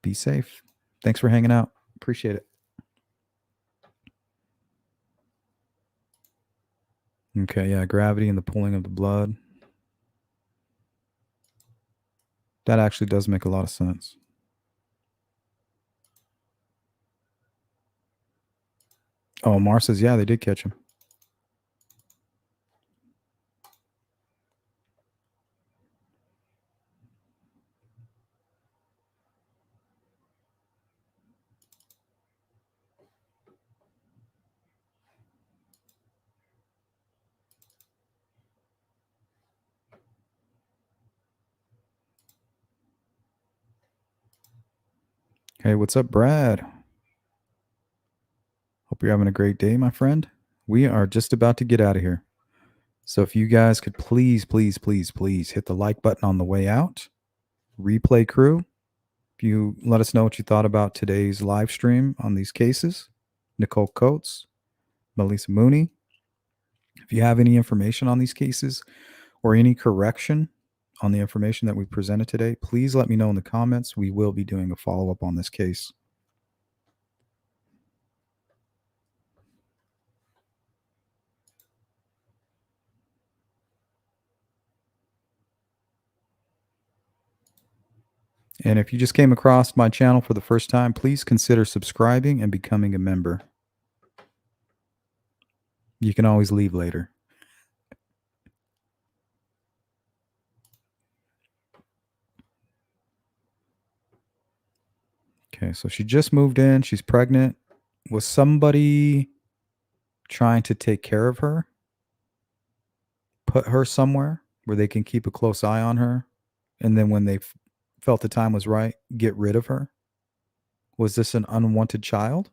Be safe. Thanks for hanging out. Appreciate it. Okay, yeah, gravity and the pulling of the blood. That actually does make a lot of sense. Oh, Mar says, yeah, they did catch him. Hey, what's up, Brad? Hope you're having a great day, my friend. We are just about to get out of here. So if you guys could please hit the like button on the way out. Replay crew, if you let us know what you thought about today's live stream on these cases. Nichole Coates, Maleesa Mooney. If you have any information on these cases or any correction on the information that we presented today, please let me know in the comments. We will be doing a follow-up on this case. And if you just came across my channel for the first time, please consider subscribing and becoming a member. You can always leave later. Okay, so she just moved in. She's pregnant. Was somebody trying to take care of her? Put her somewhere where they can keep a close eye on her? And then when they felt the time was right, get rid of her? Was this an unwanted child?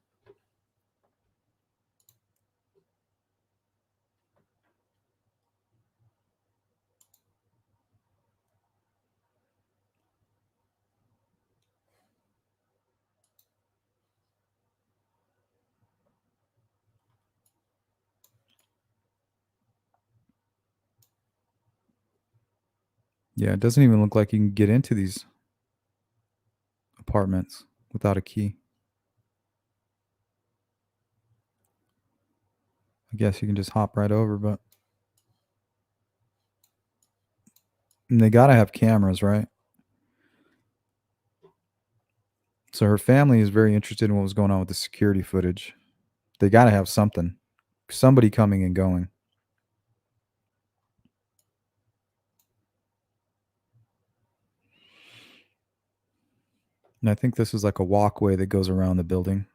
Yeah, it doesn't even look like you can get into these apartments without a key. I guess you can just hop right over, but and they got to have cameras, right? So her family is very interested in what was going on with the security footage. They got to have something. Somebody coming and going. And I think this is like a walkway that goes around the building.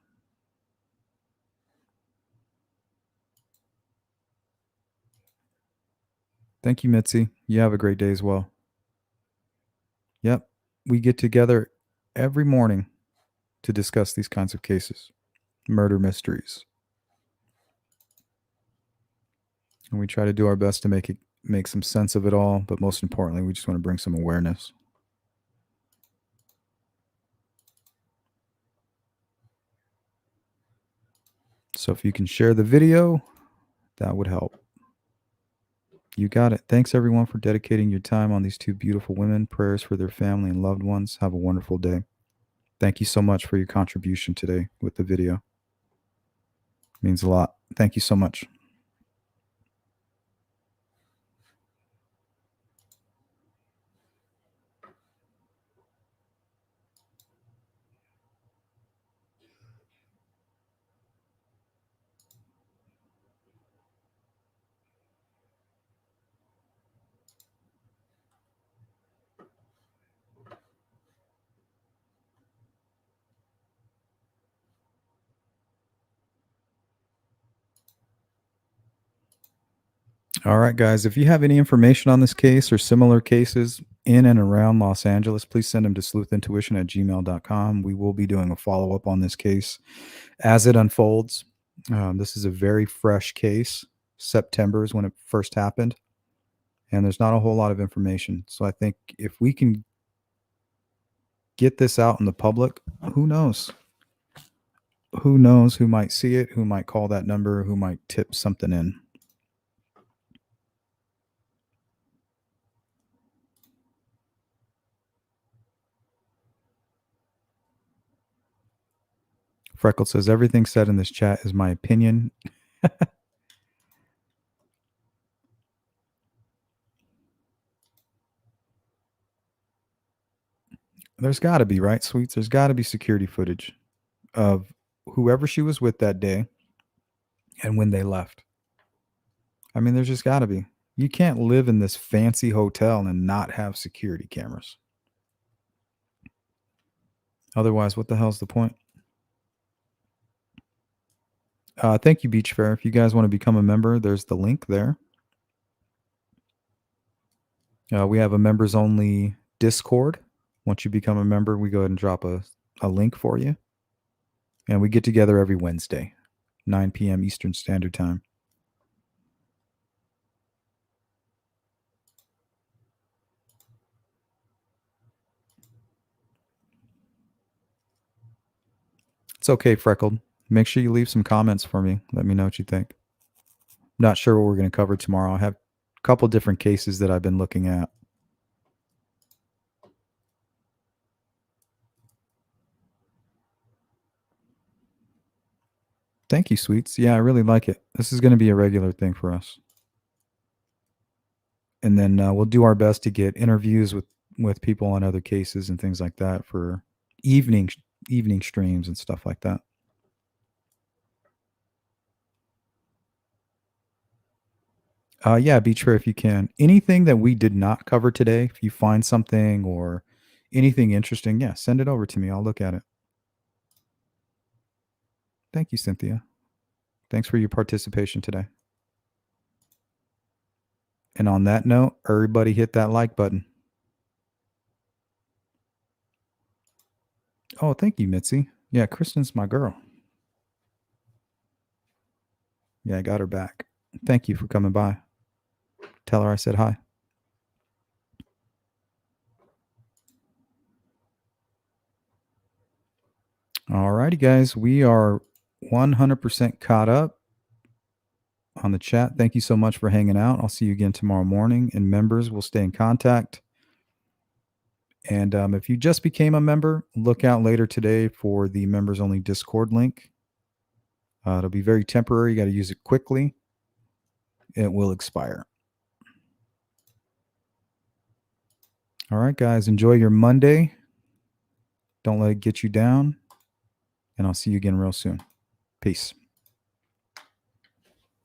Thank you, Mitzi. You have a great day as well. Yep. We get together every morning to discuss these kinds of cases, murder mysteries. And we try to do our best to make some sense of it all, but most importantly, we just want to bring some awareness. So if you can share the video, that would help. You got it. Thanks everyone for dedicating your time on these two beautiful women. Prayers for their family and loved ones. Have a wonderful day. Thank you so much for your contribution today with the video. It means a lot. Thank you so much. All right, guys, if you have any information on this case or similar cases in and around Los Angeles, please send them to sleuthintuition@gmail.com. We will be doing a follow-up on this case as it unfolds. This is a very fresh case. September is when it first happened, and there's not a whole lot of information. So I think if we can get this out in the public, who knows? Who knows who might see it, who might call that number, who might tip something in. Freckle says, everything said in this chat is my opinion. There's got to be, right, Sweets? There's got to be security footage of whoever she was with that day and when they left. I mean, there's just got to be. You can't live in this fancy hotel and not have security cameras. Otherwise, what the hell's the point? Thank you, Beach Fair. If you guys want to become a member, there's the link there. We have a members-only Discord. Once you become a member, we go ahead and drop a link for you. And we get together every Wednesday. 9 p.m. Eastern Standard Time. It's okay, Freckled. Make sure you leave some comments for me. Let me know what you think. Not sure what we're going to cover tomorrow. I have a couple different cases that I've been looking at. Thank you, Sweets. Yeah, I really like it. This is going to be a regular thing for us. And then we'll do our best to get interviews with people on other cases and things like that for evening streams and stuff like that. Yeah, be sure if you can. Anything that we did not cover today, if you find something or anything interesting, yeah, send it over to me. I'll look at it. Thank you, Cynthia. Thanks for your participation today. And on that note, everybody hit that like button. Oh, thank you, Mitzi. Yeah, Kristen's my girl. Yeah, I got her back. Thank you for coming by. Tell her I said hi. All righty, guys. We are 100% caught up on the chat. Thank you so much for hanging out. I'll see you again tomorrow morning. And members, we'll stay in contact. And if you just became a member, look out later today for the members only Discord link. It'll be very temporary. You got to use it quickly. It will expire. All right, guys. Enjoy your Monday. Don't let it get you down. And I'll see you again real soon. Peace.